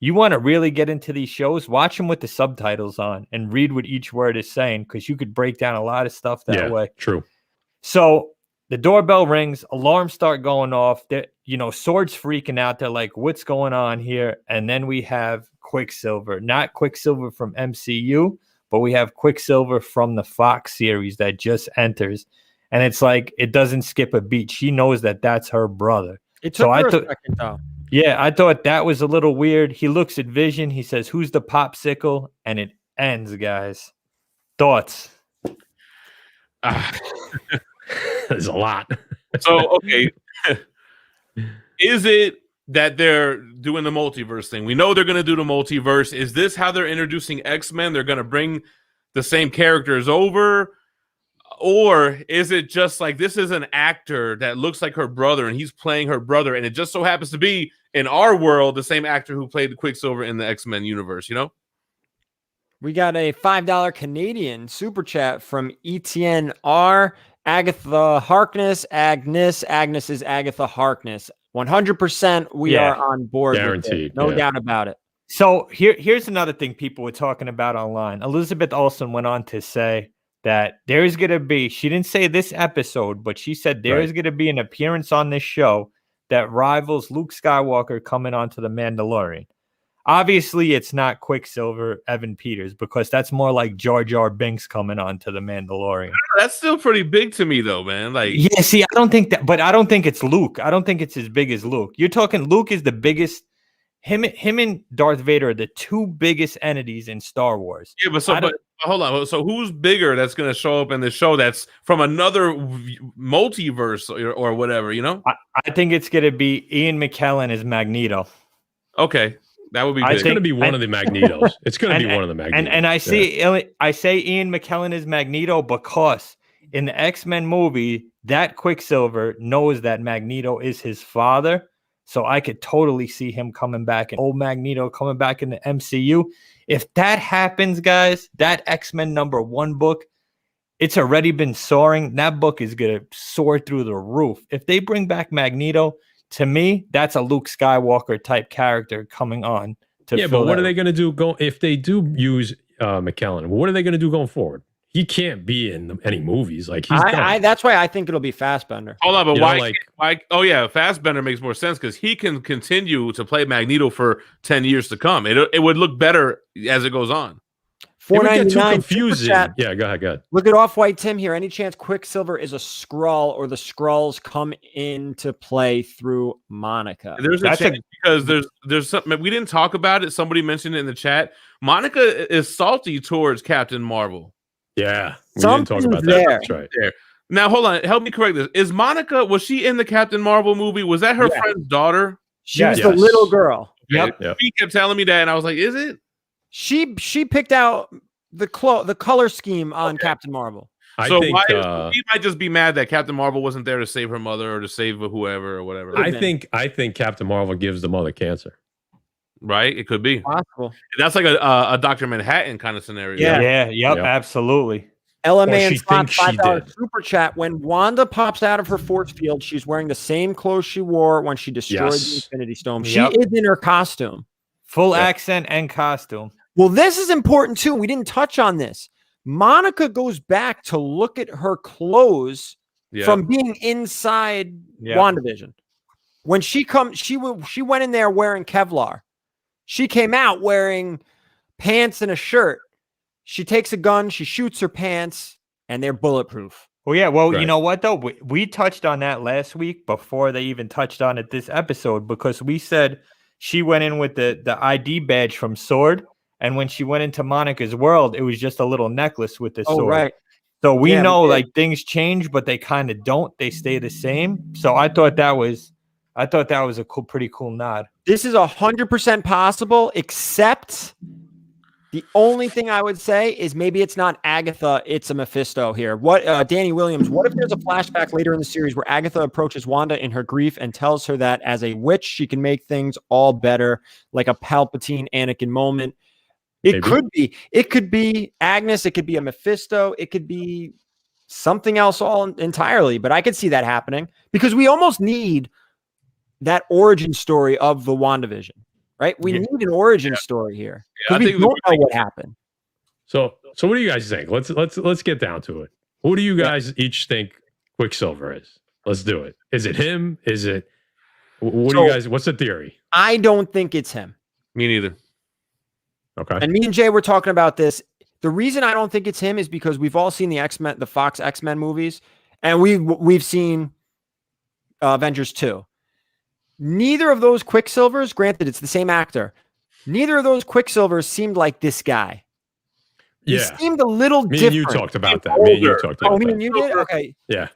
You want to really get into these shows, watch them with the subtitles on and read what each word is saying, because you could break down a lot of stuff that way. True. So the doorbell rings, alarms start going off. Sword's freaking out. They're like, what's going on here? And then we have Quicksilver, not Quicksilver from MCU, but we have Quicksilver from the Fox series that just enters. And it's like, it doesn't skip a beat. She knows that that's her brother. It took her a second, though. Yeah, I thought that was a little weird. He looks at Vision. He says, who's the popsicle? And it ends, guys. Thoughts? There's a lot. So, okay. Is it that they're doing the multiverse thing? We know they're going to do the multiverse. Is this how they're introducing X-Men? They're going to bring the same characters over? Or is it just like this is an actor that looks like her brother and he's playing her brother, and it just so happens to be in our world the same actor who played the Quicksilver in the X-Men universe, you know? We got a $5 Canadian super chat from Etienne R. Agatha Harkness. Agnes is Agatha Harkness. 100% we are on board. Guaranteed. No doubt about it. So here's another thing people were talking about online. Elizabeth Olsen went on to say that there is going to be, she didn't say this episode, but she said there is going to be an appearance on this show that rivals Luke Skywalker coming onto The Mandalorian. Obviously, it's not Quicksilver, Evan Peters, because that's more like Jar Jar Binks coming onto The Mandalorian. That's still pretty big to me, though, man. Like, yeah, see, I don't think that, but I don't think it's Luke. I don't think it's as big as Luke. You're talking Luke is the biggest. Him and Darth Vader are the two biggest entities in Star Wars. Yeah, but hold on. So who's bigger that's going to show up in the show that's from another multiverse or whatever, you know? I think it's going to be Ian McKellen as Magneto. Okay. That would be good. It's going to be one of the Magnetos. It's going to be one of the Magnetos. And I say Ian McKellen is Magneto because in the X-Men movie, that Quicksilver knows that Magneto is his father. So I could totally see him coming back and old Magneto coming back in the MCU. If that happens, guys, that X-Men #1 book, it's already been soaring. That book is going to soar through the roof. If they bring back Magneto, to me, that's a Luke Skywalker type character coming on. But what are they going to do if they do use McKellen? What are they going to do going forward? He can't be in any movies. Like that's why I think it'll be Fassbender. Hold on, but why? Oh yeah, Fassbender makes more sense because he can continue to play Magneto for 10 years to come. It would look better as it goes on. It would get too confusing. Yeah, go ahead. Look at Off-White Tim here. Any chance Quicksilver is a Skrull or the Skrulls come into play through Monica? There's a chance because there's something we didn't talk about it. Somebody mentioned it in the chat. Monica is salty towards Captain Marvel. Yeah, we didn't talk about that. That's right. There. Now, hold on. Help me correct this. Is Monica, was she in the Captain Marvel movie? Was that her friend's daughter? She was the little girl. Okay. Yep. She kept telling me that, and I was like, is it? She picked out the color scheme on Captain Marvel. So she might just be mad that Captain Marvel wasn't there to save her mother or to save whoever or whatever. I think Captain Marvel gives the mother cancer. Right? It could be possible. That's like a Dr. Manhattan kind of scenario. Yeah, absolutely. Ella Man Scott $5 super chat. When Wanda pops out of her force field, she's wearing the same clothes she wore when she destroyed the Infinity Stone. She is in her costume. Full accent and costume. Well, this is important too. We didn't touch on this. Monica goes back to look at her clothes from being inside WandaVision. When she went in there wearing Kevlar. She came out wearing pants and a shirt. She takes a gun, she shoots her pants, and they're bulletproof. Well, yeah. Well, you know what, though? We touched on that last week before they even touched on it this episode because we said she went in with the ID badge from Sword, and when she went into Monica's world, it was just a little necklace with the sword. Right. So we know like things change, but they kind of don't. They stay the same. So I thought that was a pretty cool nod. This is 100% possible, except The only thing I would say is maybe it's not Agatha, it's a Mephisto here. What Danny Williams, what if there's a flashback later in the series where Agatha approaches Wanda in her grief and tells her that as a witch, she can make things all better, like a Palpatine Anakin moment. It could be Agnes, it could be a Mephisto, it could be something else entirely, but I could see that happening because we almost need that origin story of the WandaVision. Right, we need an origin story here because we don't know what happened. So what do you guys think? Let's get down to it. Who do you guys each think Quicksilver is? Let's do it. Is it him? Is it? What do you guys? What's the theory? I don't think it's him. Me neither. Okay. And me and Jay were talking about this. The reason I don't think it's him is because we've all seen the X-Men, the Fox X-Men movies, and we've seen Avengers 2. Neither of those Quicksilvers, granted, it's the same actor. Neither of those Quicksilvers seemed like this guy. He seemed a little different. Me and you talked about that. Me and you talked about that. Me and you did? Okay. Yeah.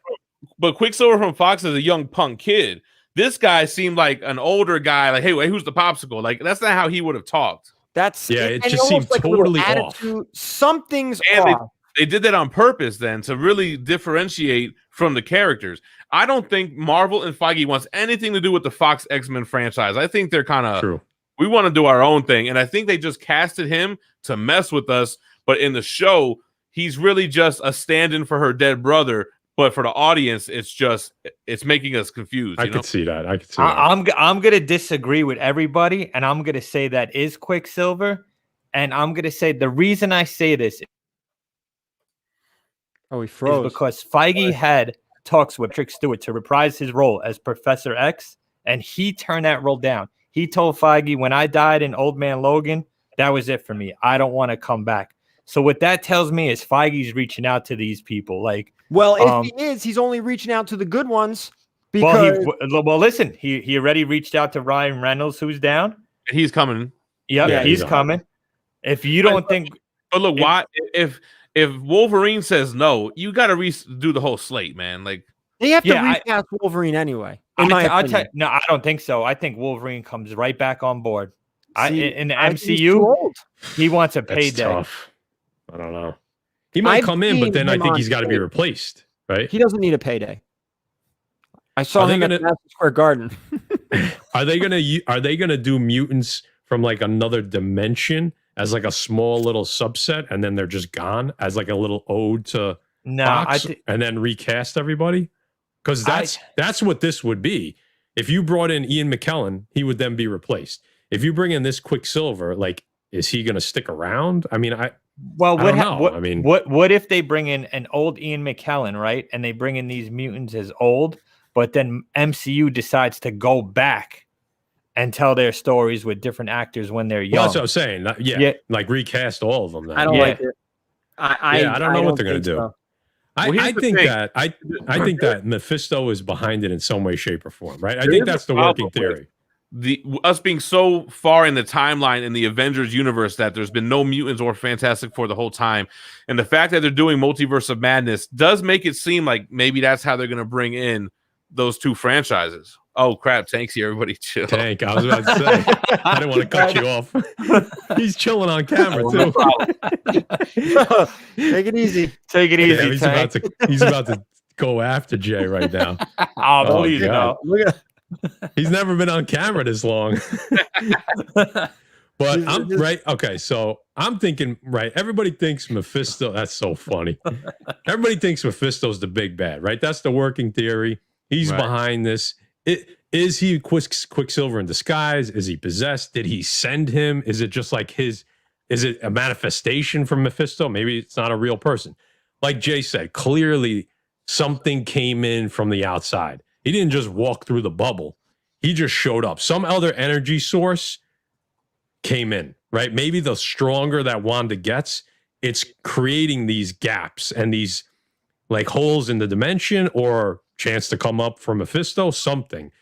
But Quicksilver from Fox is a young punk kid. This guy seemed like an older guy. Like, hey, wait, who's the popsicle? Like, that's not how he would have talked. It just seemed totally off. Something's off. They did that on purpose then to really differentiate from the characters. I don't think Marvel and Feige wants anything to do with the Fox X-Men franchise. I think they're kind of, we want to do our own thing. And I think they just casted him to mess with us. But in the show, he's really just a stand-in for her dead brother. But for the audience, it's making us confused. I could see that. I'm going to disagree with everybody. And I'm going to say that is Quicksilver. And I'm going to say the reason I say this he froze. is because Feige had talks with Patrick Stewart to reprise his role as Professor X, and he turned that role down. He told Feige, when I died in Old Man Logan, that was it for me. I don't want to come back. So what that tells me is Feige's reaching out to these people. Like, well, if he is, he's only reaching out to the good ones. Because well, listen, he already reached out to Ryan Reynolds, who's down. He's coming. Yeah, he's coming. If you don't think, but look, why if Wolverine says no, you got to redo the whole slate, man. Like they have to recast Wolverine anyway. I don't think so. I think Wolverine comes right back on board. In the MCU, he wants a payday. Tough. I don't know. He might come in, but then I think he's got to be replaced, right? He doesn't need a payday. I saw him at Madison Square Garden. Are they gonna do mutants from like another dimension as like a small little subset, and then they're just gone as like a little ode to Fox, and then recast everybody? Because that's what this would be. If you brought in Ian McKellen, he would then be replaced. If you bring in this Quicksilver, like, is he going to stick around? I mean, I don't know. What if they bring in an old Ian McKellen, right? And they bring in these mutants as old, but then MCU decides to go back and tell their stories with different actors when they're young. Well, that's what I'm saying. Yeah, like recast all of them. Then. I don't like it. I don't know what they're going to do. So. I think that Mephisto is behind it in some way, shape, or form, right? I think that's the working theory. Us being so far in the timeline in the Avengers universe that there's been no mutants or Fantastic Four the whole time, and the fact that they're doing Multiverse of Madness does make it seem like maybe that's how they're going to bring in those two franchises. Oh crap, Tank's here. Everybody chill. Tank, I was about to say. I didn't want to cut you off. He's chilling on camera too. Take it easy. Take it easy. He's about to go after Jay right now. Please no. Look at. He's never been on camera this long. But I'm right. Okay, so I'm thinking, right? Everybody thinks Mephisto. That's so funny. Everybody thinks Mephisto's the big bad, right? That's the working theory. He's behind this. Is he Quicksilver in disguise? Is he possessed? Did he send him? Is it just like is it a manifestation from Mephisto? Maybe it's not a real person. Like Jay said, clearly something came in from the outside. He didn't just walk through the bubble. He just showed up. Some other energy source came in, right? Maybe the stronger that Wanda gets, it's creating these gaps and these like holes in the dimension or chance to come up from Mephisto, something.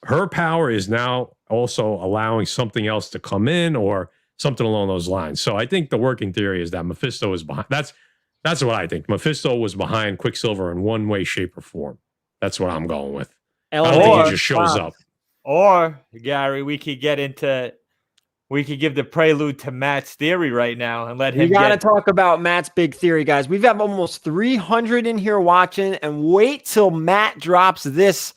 Her power is now also allowing something else to come in or something along those lines. So I think the working theory is that Mephisto is behind. That's what I think. Mephisto was behind Quicksilver in one way, shape, or form. That's what I'm going with. I don't think he just shows up. Or, Gary, we could get into we could give the prelude to Matt's theory right now and let We him got to get. talk about Matt's big theory, guys. We've have almost 300 in here watching, and wait till Matt drops this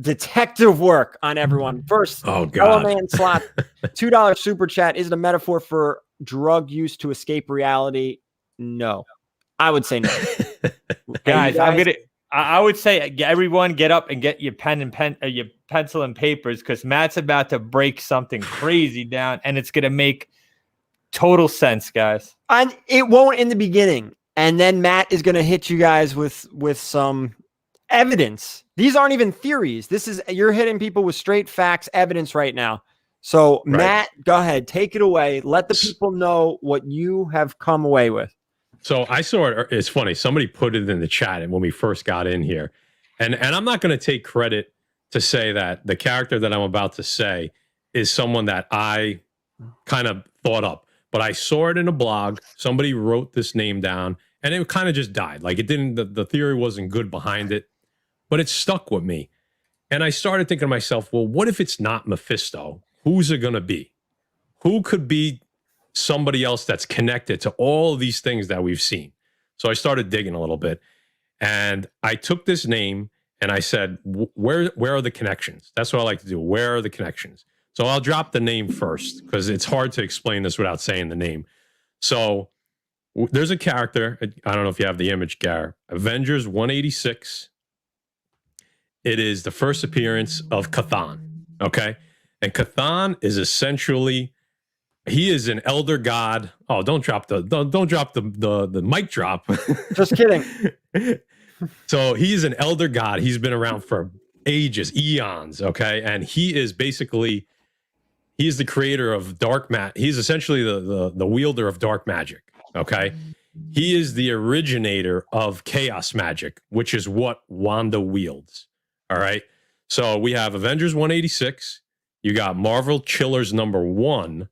detective work on everyone. First, Oh, God. Man slot, $2 super chat. Is it a metaphor for drug use to escape reality? No. I would say no. Guys, I would say everyone get up and get your your pencil and papers, because Matt's about to break something crazy down, and it's gonna make total sense, guys. And it won't in the beginning, and then Matt is gonna hit you guys with some evidence. These aren't even theories. You're hitting people with straight facts, evidence right now. So Right. Matt, go ahead, take it away. Let the people know what you have come away with. So I saw it. It's funny. Somebody put it in the chat and when we first got in here, and I'm not going to take credit to say that the character that I'm about to say is someone that I kind of thought up, but I saw it in a blog. Somebody wrote this name down, and it kind of just died. Like it didn't. The theory wasn't good behind it, but it stuck with me. And I started thinking to myself, well, what if it's not Mephisto? Who's it going to be? Who could be somebody else that's connected to all these things that we've seen? So I started digging a little bit, and I took this name and I said, where are the connections? That's what I like to do. Where are the connections? So I'll drop the name first because it's hard to explain this without saying the name. So there's a character. I don't know if you have the image, Gar. Avengers 186. It is the first appearance of Chthon. Okay. And Chthon is essentially, he is an elder god. Oh, don't drop the mic drop. Just kidding. So he's an elder god. He's been around for ages, eons. Okay. And he is basically, he's the creator of dark magic. He's essentially the wielder of dark magic. Okay. He is the originator of chaos magic, which is what Wanda wields. All right. So we have Avengers 186. You got Marvel Chillers #1,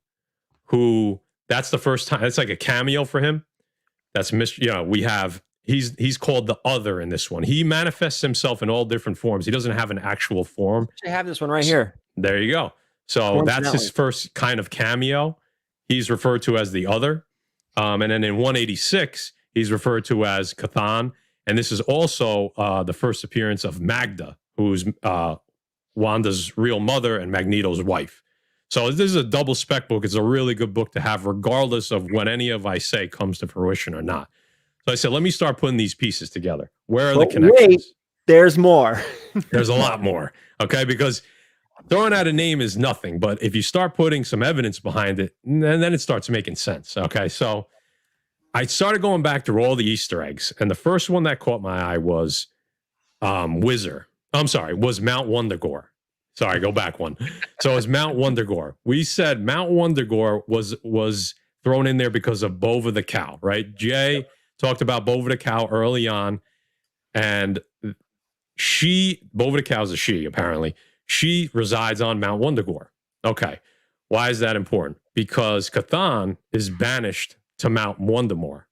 who that's the first time. It's like a cameo for him. That's we have he's called the Other in this one. He manifests himself in all different forms. He doesn't have an actual form. I have this one right here. There you go. So that's his first kind of cameo. He's referred to as the Other. And then in 186, he's referred to as Chthon. And this is also the first appearance of Magda, who's Wanda's real mother and Magneto's wife. So this is a double spec book. It's a really good book to have, regardless of what any of I say comes to fruition or not. So I said, let me start putting these pieces together. Where are the connections? Wait, there's more. There's a lot more. Okay, because throwing out a name is nothing, but if you start putting some evidence behind it, then it starts making sense. Okay, so I started going back through all the Easter eggs, and the first one that caught my eye was was Mount Wundagore. Sorry, go back one. So it's Mount Wundagore. We said Mount Wundagore was thrown in there because of Bova the cow, right? Jay talked about Bova the cow early on, and Bova the cow is a she, apparently. She resides on Mount Wundagore. Okay. Why is that important? Because Chthon is banished to Mount Wundamore,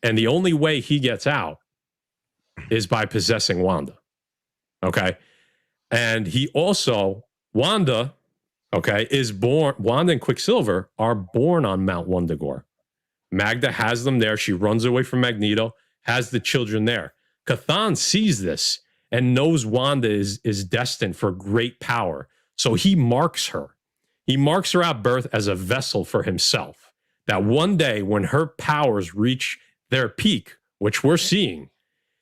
and the only way he gets out is by possessing Wanda. Okay. And he also, Wanda, okay, is born, Wanda and Quicksilver are born on Mount Wundagore. Magda has them there. She runs away from Magneto, has the children there. Chthon sees this and knows Wanda is destined for great power. So he marks her. He marks her at birth as a vessel for himself. That one day when her powers reach their peak, which we're seeing,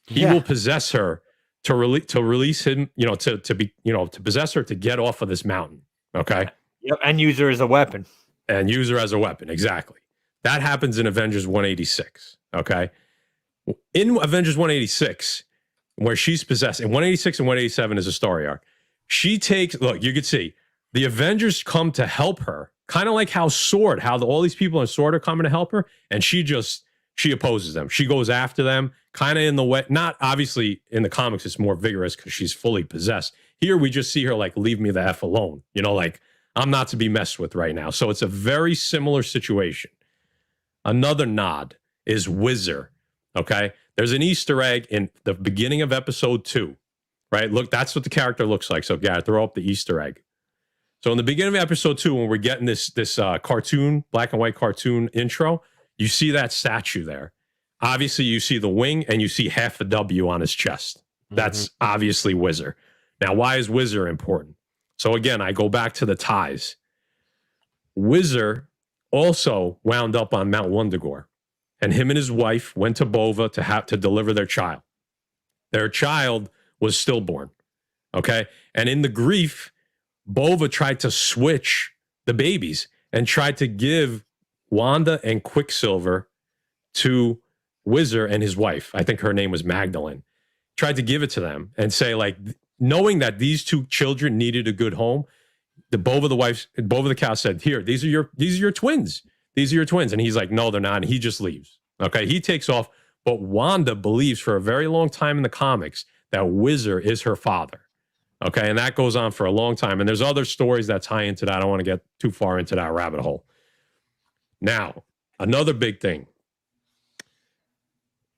he will possess her to release him, to possess her to get off of this mountain. Okay. Yep. And use her as a weapon. Exactly. That happens in Avengers 186. Okay. In Avengers 186, where she's possessed, in 186 and 187 is a story arc. You could see the Avengers come to help her, kind of like how all these people in Sword are coming to help her, and she opposes them. She goes after them, kind of in the way. Not obviously in the comics, it's more vigorous because she's fully possessed. Here we just see her like, leave me the F alone. Like I'm not to be messed with right now. So it's a very similar situation. Another nod is Wizard. Okay. There's an Easter egg in the beginning of episode 2, right? Look, that's what the character looks like. So yeah, throw up the Easter egg. So in the beginning of episode 2, when we're getting this cartoon, black and white cartoon intro, you see that statue there. Obviously, you see the wing and you see half the W on his chest. That's obviously Whizzer. Now, why is Whizzer important? So again, I go back to the ties. Whizzer also wound up on Mount Wundagore, and him and his wife went to Bova to deliver their child. Their child was stillborn. Okay, and in the grief, Bova tried to switch the babies and tried to give Wanda and Quicksilver to Whizzer and his wife. I think her name was Magdalene. Tried to give it to them and say, like, knowing that these two children needed a good home, Bova the cow said, "Here, these are your twins. These are your twins." And he's like, "No, they're not." And he just leaves. Okay, he takes off. But Wanda believes for a very long time in the comics that Whizzer is her father. Okay, and that goes on for a long time. And there's other stories that tie into that. I don't want to get too far into that rabbit hole. Now, another big thing.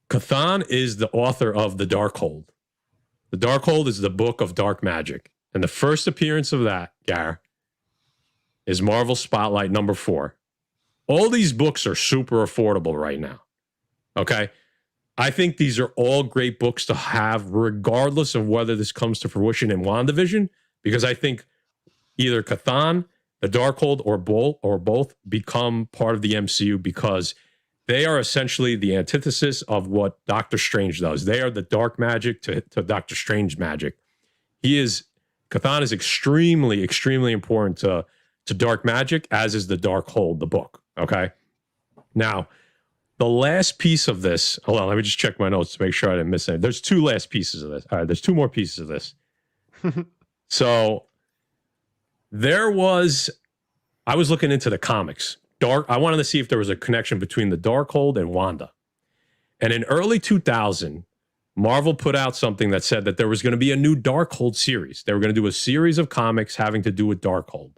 Cthon is the author of The Darkhold. The Darkhold is the book of dark magic. And the first appearance of that, Gar, is Marvel Spotlight number 4. All these books are super affordable right now. Okay? I think these are all great books to have, regardless of whether this comes to fruition in WandaVision, because I think either Cthon, The Darkhold, or both become part of the MCU because they are essentially the antithesis of what Doctor Strange does. They are the dark magic to Doctor Strange magic. Cthon is extremely, extremely important to dark magic, as is The Darkhold, the book. Okay? Now, the last piece of this, hold on, let me just check my notes to make sure I didn't miss anything. There's 2 last pieces of this. All right, there's 2 more pieces of this. So I was looking into the comics. I wanted to see if there was a connection between the Darkhold and Wanda. And in early 2000, Marvel put out something that said that there was going to be a new Darkhold series. They were going to do a series of comics having to do with Darkhold.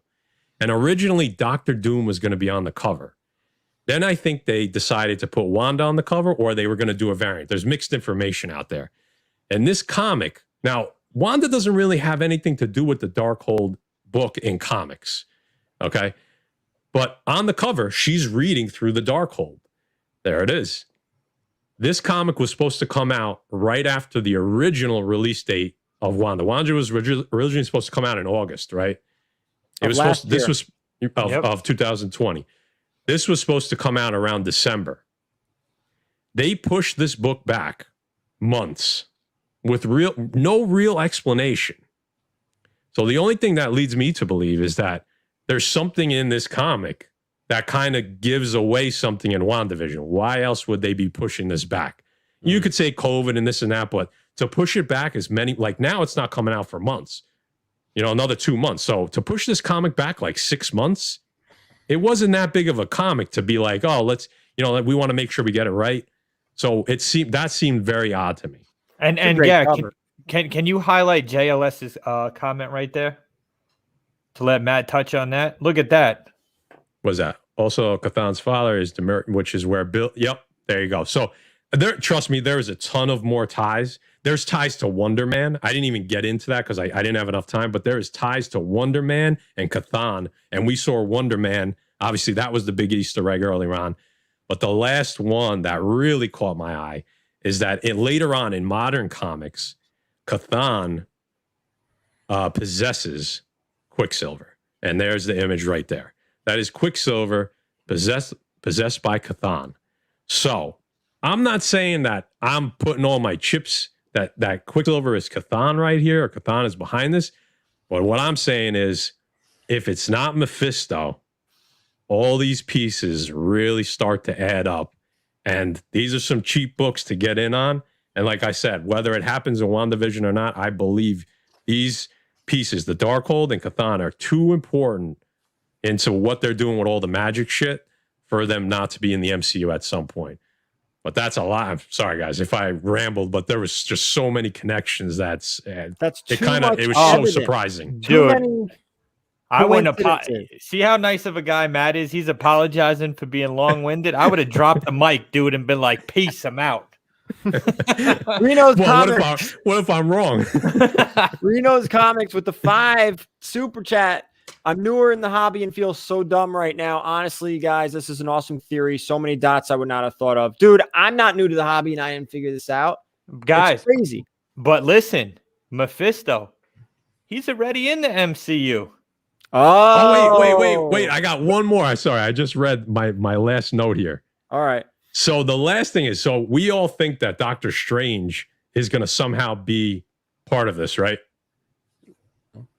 And originally, Doctor Doom was going to be on the cover. Then I think they decided to put Wanda on the cover, or they were going to do a variant. There's mixed information out there. And this comic, now, Wanda doesn't really have anything to do with the Darkhold book in comics. Okay? But on the cover, she's reading through the Darkhold. There it is. This comic was supposed to come out right after the original release date of Wanda. Wanda was originally supposed to come out in August, right? It was supposed. This was of 2020. This was supposed to come out around December. They pushed this book back months with no real explanation. So the only thing that leads me to believe is that there's something in this comic that kind of gives away something in WandaVision. Why else would they be pushing this back? You could say COVID and this and that, but to push it back as many, like now it's not coming out for months, another 2 months. So to push this comic back like 6 months, it wasn't that big of a comic to be like, oh, let's, we want to make sure we get it right. So that seemed very odd to me. And yeah, can you highlight JLS's comment right there to let Matt touch on that? Look at that. Was that also Cthon's father is which is where Bill? Yep, there you go. So trust me, there is a ton of more ties. There's ties to Wonder Man. I didn't even get into that because I didn't have enough time, but there is ties to Wonder Man and Cthon. And we saw Wonder Man. Obviously, that was the big Easter egg earlier on. But the last one that really caught my eye is that later on in modern comics, Cthon possesses Quicksilver. And there's the image right there. That is Quicksilver possessed by Cthon. So I'm not saying that I'm putting all my chips that Quicksilver is Cthon right here, or Cthon is behind this. But what I'm saying is, if it's not Mephisto, all these pieces really start to add up. And these are some cheap books to get in on. And like I said, whether it happens in WandaVision or not, I believe these pieces, the Darkhold and Cthon, are too important into what they're doing with all the magic shit for them not to be in the MCU at some point. But that's a lot. I'm sorry, guys, if I rambled, but there was just so many connections. It was so surprising. Dude, I wouldn't see how nice of a guy Matt is. He's apologizing for being long-winded. I would have dropped the mic, dude, and been like, peace, I'm out. Reno's comics. What if I'm wrong? Reno's comics with the 5 super chat. I'm newer in the hobby and feel so dumb right now. Honestly, guys, this is an awesome theory. So many dots I would not have thought of. Dude, I'm not new to the hobby and I didn't figure this out. Guys, it's crazy. But listen, Mephisto, he's already in the MCU. Oh, wait. I got one more. Sorry, I just read my last note here. All right. So the last thing is, so we all think that Doctor Strange is going to somehow be part of this, right?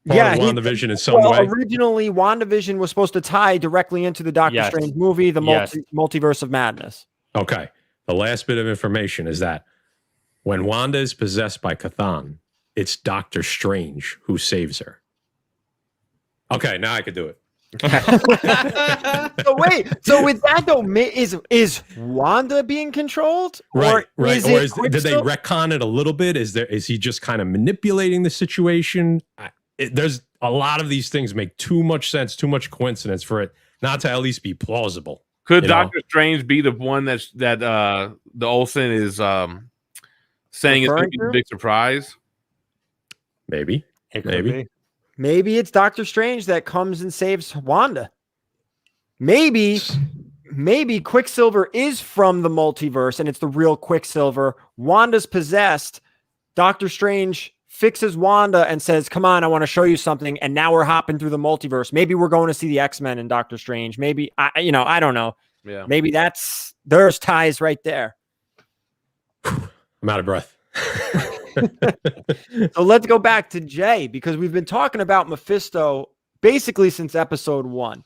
Part of WandaVision in some way. Originally, WandaVision was supposed to tie directly into the Doctor Strange movie, the Multiverse of Madness. Okay. The last bit of information is that when Wanda is possessed by Cthulhu, it's Doctor Strange who saves her. Okay, now I can do it. So wait, so with that though, is Wanda being controlled? Right. Did they Quicksilver? retcon it a little bit? Is he just kind of manipulating the situation? There's a lot of these things make too much sense, too much coincidence for it not to at least be plausible. Could Doctor Strange be the one that the Olsen is saying is going to be the big surprise? Maybe. Maybe it's Doctor Strange that comes and saves Wanda. Maybe Quicksilver is from the multiverse and it's the real Quicksilver. Wanda's possessed. Doctor Strange fixes Wanda and says, come on, I want to show you something. And now we're hopping through the multiverse. Maybe we're going to see the X-Men and Doctor Strange. Maybe, I don't know. Yeah. Maybe there's ties right there. I'm out of breath. So let's go back to Jay because we've been talking about Mephisto basically since episode 1.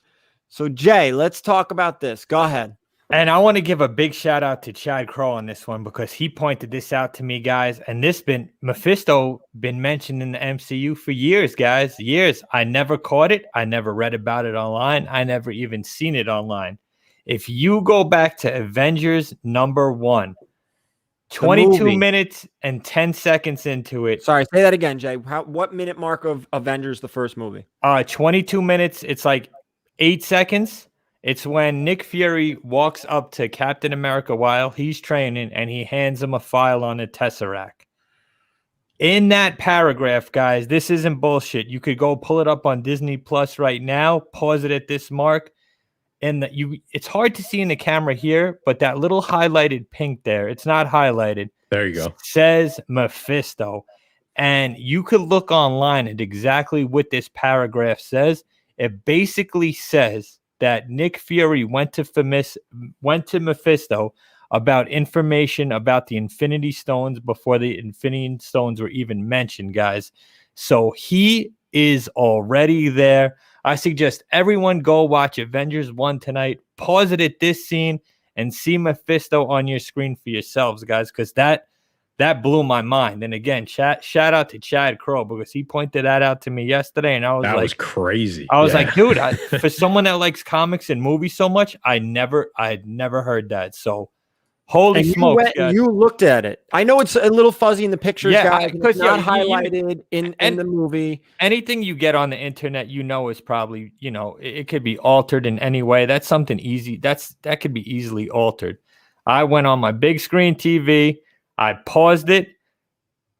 So Jay, let's talk about this. Go ahead. And I want to give a big shout out to Chad Crow on this one because he pointed this out to me, guys. And Mephisto been mentioned in the MCU for years, guys. Years. I never caught it. I never read about it online. I never even seen it online. If you go back to Avengers #1, 22 minutes and 10 seconds into it. Sorry, say that again, Jay. What minute mark of Avengers, the first movie? 22 minutes. It's like 8 seconds. It's when Nick Fury walks up to Captain America while he's training and he hands him a file on a Tesseract. In that paragraph, guys, this isn't bullshit. You could go pull it up on Disney Plus right now, pause it at this mark. And it's hard to see in the camera here, but that little highlighted pink there, it's not highlighted. There you go. Says Mephisto. And you could look online at exactly what this paragraph says. It basically says that Nick Fury went to Mephisto about information about the Infinity Stones before the Infinity Stones were even mentioned, guys. So he is already there. I suggest everyone go watch Avengers 1 tonight. Pause it at this scene and see Mephisto on your screen for yourselves, guys, because that blew my mind. And again, shout out to Chad Crow because he pointed that out to me yesterday, and I was that was crazy. I was like, dude, for someone that likes comics and movies so much, I'd never heard that. So holy smokes, you looked at it. I know it's a little fuzzy in the pictures, guys. It's not highlighted in the movie. Anything you get on the internet, is probably, it could be altered in any way. That's something easy. That could be easily altered. I went on my big screen TV. I paused it.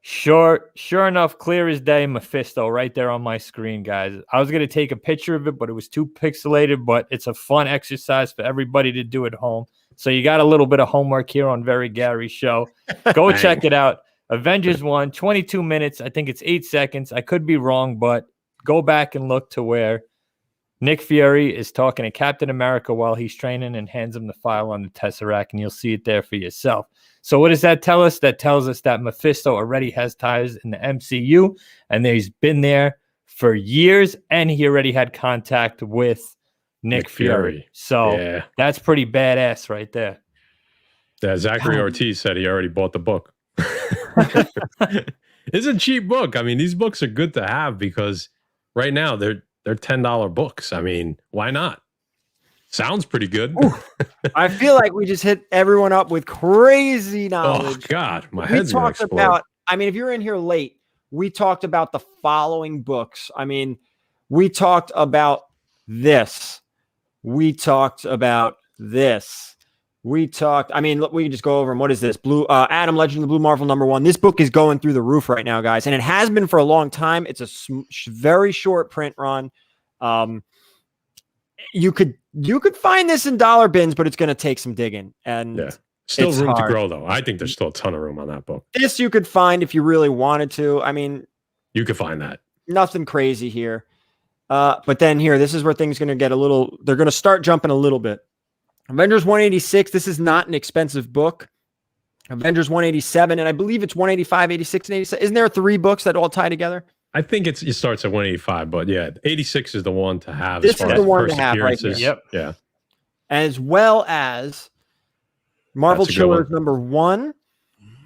Sure enough, clear as day, Mephisto right there on my screen, guys. I was going to take a picture of it, but it was too pixelated, but it's a fun exercise for everybody to do at home. So you got a little bit of homework here on Very Gary's show. Go check it out. Avengers 1, 22 minutes. I think it's 8 seconds. I could be wrong, but go back and look to where Nick Fury is talking to Captain America while he's training and hands him the file on the Tesseract, and you'll see it there for yourself. So what does that tell us? That tells us that Mephisto already has ties in the MCU, and he's been there for years, and he already had contact with Nick Fury. So that's pretty badass right there. Yeah, Zachary Ortiz said he already bought the book. It's a cheap book. I mean, these books are good to have because right now they're $10 books. I mean, why not? Sounds pretty good. I feel like we just hit everyone up with crazy knowledge. Oh God, my head's gonna explode. If you're in here late, we talked about the following books. I mean, we talked about this. We talked about this. We can just go over them. What is this? Adam, Legend of the Blue Marvel #1. This book is going through the roof right now, guys. And it has been for a long time. It's a very short print run. You could find this in dollar bins, but it's going to take some digging. And still room hard. to grow, though. I think there's still a ton of room on that book. This you could find if you really wanted to. I mean, you could find that. Nothing crazy here. But then here, this is where things are going to get they're going to start jumping a little bit. Avengers 186, this is not an expensive book. Avengers 187, and I believe it's 185, 86, and 87. Isn't there 3 books that all tie together? I think it starts at 185, but yeah, 86 is the one to have. This is the one to have right here. Yep. Yeah. As well as Marvel Chillers #1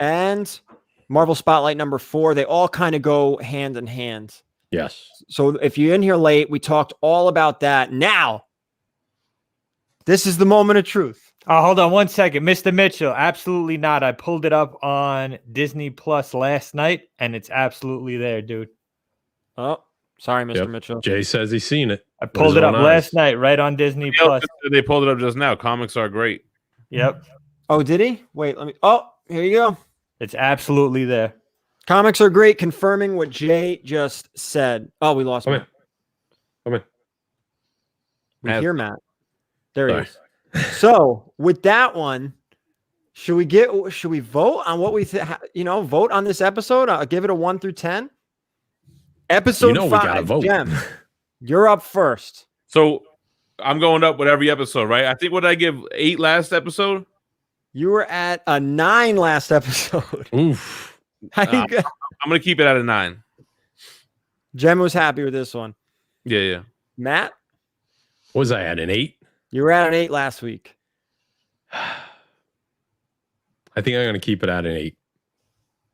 and Marvel Spotlight #4. They all kind of go hand in hand. Yes. So if you're in here late, we talked all about that. Now, this is the moment of truth. Oh, hold on 1 second. Mr. Mitchell, absolutely not. I pulled it up on Disney Plus last night, and it's absolutely there, dude. Oh, sorry, Mr. Mitchell. Jay says he's seen it. I pulled it up last night, right on Disney Plus. They pulled it up just now. Comics are great. Yep. Oh, did he? Wait, let me. Oh, here you go. It's absolutely there. Comics are great, confirming what Jay just said. Oh, we lost Matt. Come in. We hear Matt. There he is. So with that one, should we vote on what we vote on this episode? I'll give it a 1 through 10. Episode 5, we gotta vote. Jem, you're up first. So I'm going up with every episode, right? I think what I give 8 last episode. You were at a 9 last episode. Oof. I'm gonna keep it at a 9. Jem was happy with this one. Yeah. Matt, what was I at, an 8? You were at an 8 last week. I think I'm gonna keep it at an 8.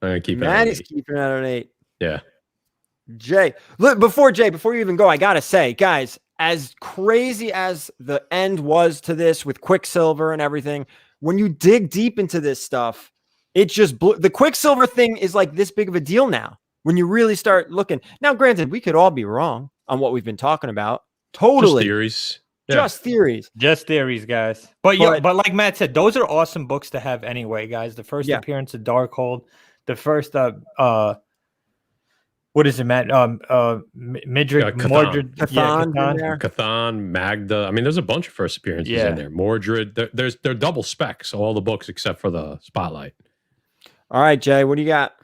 I'm gonna keep Matt it. is keeping it at an 8. Yeah. Jay, look, before you even go, I gotta say, guys, as crazy as the end was to this with Quicksilver and everything, when you dig deep into this stuff, it just the Quicksilver thing is like this big of a deal now. When you really start looking, now, granted, we could all be wrong on what we've been talking about. Totally, just theories. Just theories, guys. But like Matt said, those are awesome books to have anyway, guys. The first appearance of Darkhold, the first what is it, Matt? Mordred, Cathan, Magda. I mean, there's a bunch of first appearances in there. Mordred. They're double specs, all the books except for the Spotlight. All right, Jay, what do you got?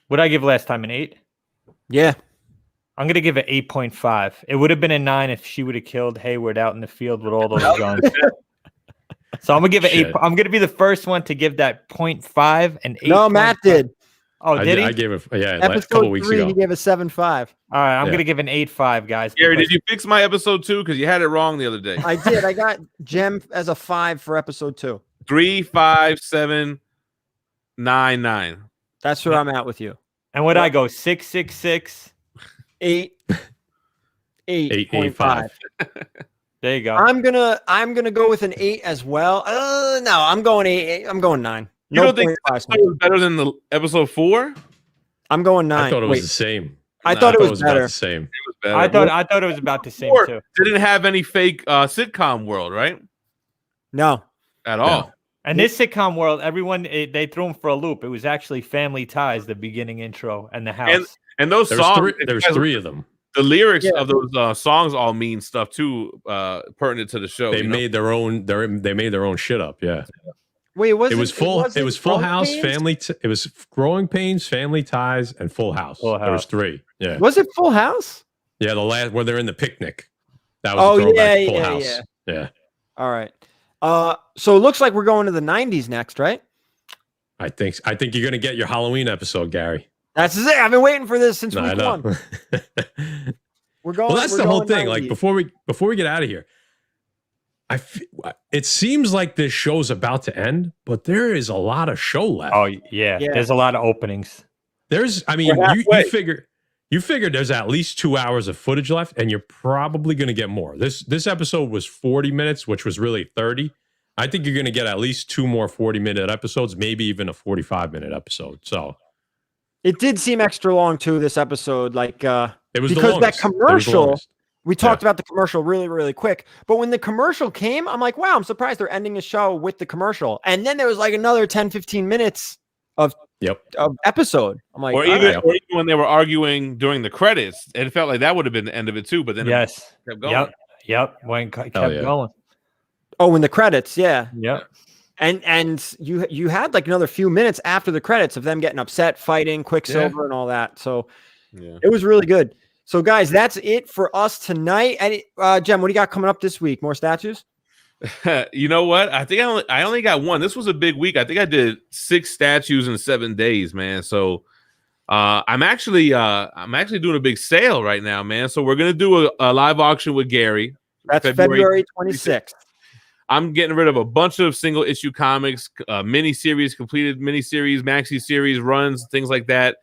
What did I give last time? An 8? Yeah. I'm gonna give it 8.5. It would have been a 9 if she would have killed Hayward out in the field with all those guns. So I'm gonna give it 8. I'm gonna be the first one to give that 0.5 and 8. No, Matt did. Oh, did he? I gave it, Episode a couple weeks 3, ago. He gave a 7.5. All right, I'm gonna give an 8.5, guys. Gary, did you fix my episode 2? Because you had it wrong the other day. I did. I got Jem as a 5 for episode 2. 3, 5, 7, 9, 9. That's where I'm at with you. And what I go 6, 6, 6, 8, 8.5. There you go. I'm gonna go with an 8 as well. No, I'm going 8. I'm going 9. You don't think episode was better than the episode 4? I'm going 9. I thought it was the same. I thought it was better. About the same. It was better. I thought it was about the same too. Didn't have any fake sitcom world, right? No, at all. And this sitcom world, everyone they threw him for a loop. It was actually Family Ties, the beginning intro, and the house. And those songs, there's 3 of them. The lyrics of those songs all mean stuff too, pertinent to the show. They made their own. They made their own shit up. Yeah. Wait, it was Full House, Pains? It was Growing Pains, Family Ties, and Full House. There was 3. Yeah. Was it Full House? Yeah, the last where they're in the picnic. That was a throwback to Full House. Yeah. All right. So it looks like we're going to the 90s next, right? I think you're gonna get your Halloween episode, Gary. That's it. I've been waiting for this since week 1. We're going. Well, that's the whole thing. 90s. Like before we get out of here, it seems like this show's about to end, but there is a lot of show left. Oh yeah. There's a lot of openings. You figure there's at least 2 hours of footage left, and you're probably going to get more. This episode was 40 minutes, which was really 30. I think you're going to get at least 2 more 40-minute episodes, maybe even a 45-minute episode. So it did seem extra long too. This episode, like it was because that commercial. We talked Yeah. about the commercial really, really quick. But when the commercial came, I'm like, wow, I'm surprised they're ending the show with the commercial. And then there was like another 10, 15 minutes episode. I'm like, or all even, right. or even when they were arguing during the credits, it felt like that would have been the end of it too. But then it kept going. Yep. When kept yeah. going. Oh, in the credits, yeah. Yep. And you had like another few minutes after the credits of them getting upset, fighting Quicksilver and all that. So it was really good. So guys, that's it for us tonight. And Jem, what do you got coming up this week? More statues? You know what? I think I only got one. This was a big week. I think I did 6 statues in 7 days, man. So I'm actually doing a big sale right now, man. So we're gonna do a live auction with Gary. That's February 26th. I'm getting rid of a bunch of single issue comics, miniseries, completed miniseries, maxi series runs, things like that.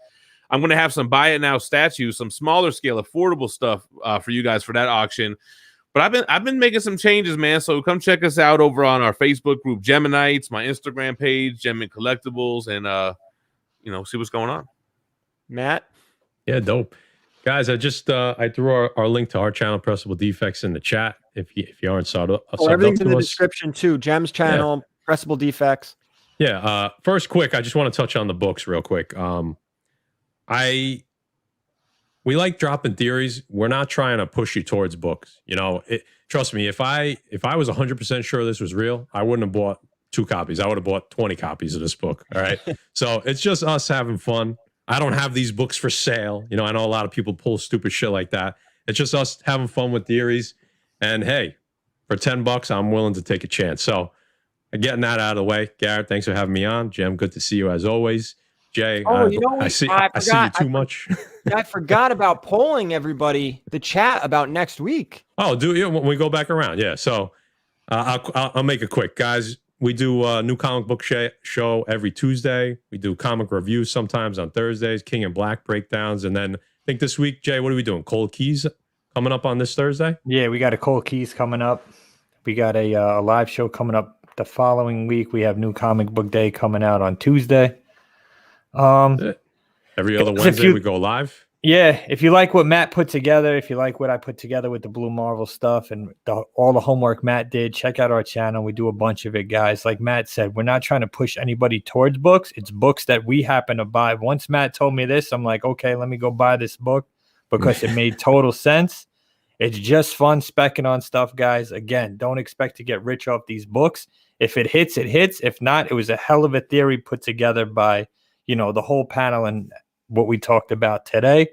I'm going to have some buy it now statues, some smaller scale, affordable stuff for you guys for that auction. But I've been making some changes, man. So come check us out over on our Facebook group, Geminites, my Instagram page, Mint Collectibles, and see what's going on. Matt? Yeah, dope. Guys, I just I threw our link to our channel, Pressable Defects, in the chat. If you aren't subbed up, everything's in the description too. Jem's channel, Pressable Defects. Yeah. First, quick, I just want to touch on the books real quick. We like dropping theories. We're not trying to push you towards books. Trust me, if I was 100% sure this was real, I wouldn't have bought 2 copies. I would have bought 20 copies of this book. All right. So it's just us having fun. I don't have these books for sale. I know a lot of people pull stupid shit like that. It's just us having fun with theories. And hey, for $10, I'm willing to take a chance. So getting that out of the way, Garrett, thanks for having me on. Jem, good to see you as always. Jay, I see you too much. I forgot about polling everybody, the chat about next week. Oh, when we go back around. Yeah. So I'll make it quick, guys. We do a new comic book show every Tuesday. We do comic reviews sometimes on Thursdays, King and Black breakdowns. And then I think this week, Jay, what are we doing? Cold Keys coming up on this Thursday? Yeah, we got a Cold Keys coming up. We got a live show coming up the following week. We have New Comic Book Day coming out on Tuesday. Every other Wednesday we go live. Yeah, if you like what Matt put together, if you like what I put together with the Blue Marvel stuff and all the homework Matt did, check out our channel. We do a bunch of it, guys. Like Matt said, we're not trying to push anybody towards books. It's books that we happen to buy. Once Matt told me this, I'm like, okay, let me go buy this book because it made total sense. It's just fun specking on stuff, guys. Again, don't expect to get rich off these books. If it hits, it hits. If not, it was a hell of a theory put together by, the whole panel and what we talked about today.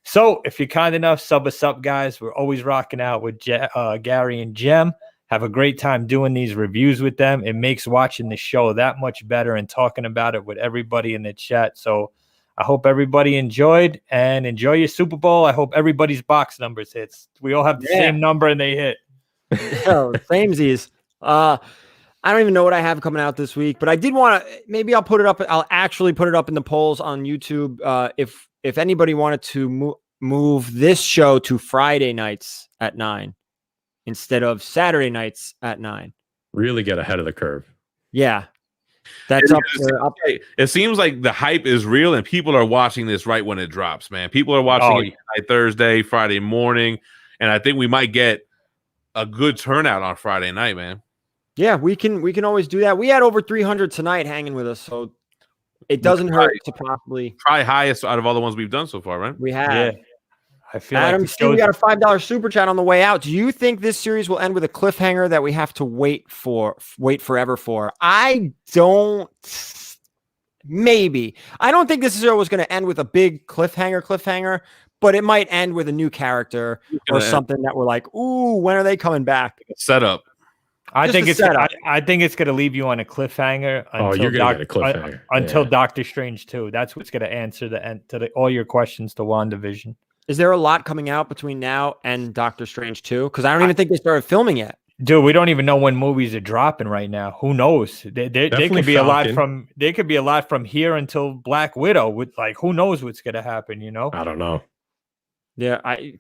So if you're kind enough, sub us up, guys. We're always rocking out with Gary and Jem. Have a great time doing these reviews with them. It makes watching the show that much better and talking about it with everybody in the chat. So I hope everybody enjoyed and enjoy your Super Bowl. I hope everybody's box numbers hits. We all have the same number and they hit. Samesies. I don't even know what I have coming out this week, but I did want to, maybe I'll put it up. I'll actually put it up in the polls on YouTube. If anybody wanted to move this show to Friday nights at 9 instead of Saturday nights at 9. Really get ahead of the curve. Yeah. That's up. It seems like the hype is real and people are watching this right when it drops, man. People are watching it Thursday, Friday morning. And I think we might get a good turnout on Friday night, man. Yeah, we can always do that. We had over 300 tonight hanging with us, so it doesn't hurt to probably highest out of all the ones we've done so far, right? We have. Yeah. I feel Adam, we got a $5 super chat on the way out. Do you think this series will end with a cliffhanger that we have to wait forever for? I don't. Maybe. I don't think this show was going to end with a big cliffhanger, but it might end with a new character or something that we're like, ooh, when are they coming back? Set up. I think it's going to leave you on a cliffhanger. You're going to get a cliffhanger until Doctor Strange 2. That's what's going to answer all your questions to WandaVision. Is there a lot coming out between now and Doctor Strange 2? Because I don't even think they started filming yet. Dude, we don't even know when movies are dropping right now. Who knows? They could be a lot from. They could be a lot from here until Black Widow. With who knows what's going to happen? I don't know. Yeah, I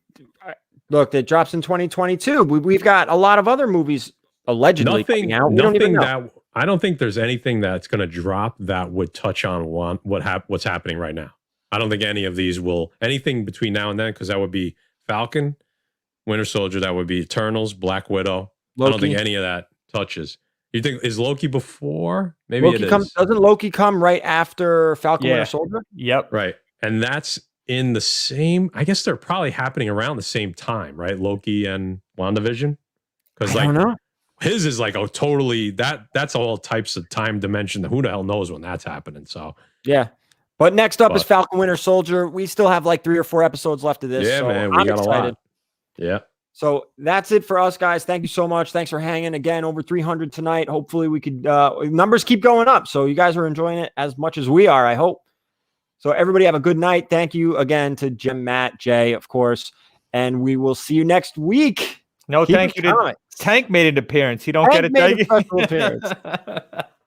look. It drops in 2022. We've got a lot of other movies allegedly coming out. We don't even know. I don't think there's anything that's going to drop that would touch on what's happening right now. I don't think any of these will anything between now and then, because that would be Falcon, Winter Soldier, that would be Eternals, Black Widow. Loki. I don't think any of that touches. You think is Loki before? Maybe Loki it is. Doesn't Loki come right after Falcon Winter Soldier? Yep. Right. And that's in the same, I guess they're probably happening around the same time, right? Loki and WandaVision. Because I don't know. His is like totally that's all types of time dimension. Who the hell knows when that's happening? So yeah. But next up is Falcon Winter Soldier. We still have like 3 or 4 episodes left of this. Yeah, so man, we got excited. A lot. Yeah. So that's it for us, guys. Thank you so much. Thanks for hanging again. Over 300 tonight. Hopefully we could numbers keep going up. So you guys are enjoying it as much as we are, I hope. So everybody have a good night. Thank you again to Jim, Matt, Jay, of course. And we will see you next week. No, thank you to Tank made an appearance. You don't get it. Made a special appearance.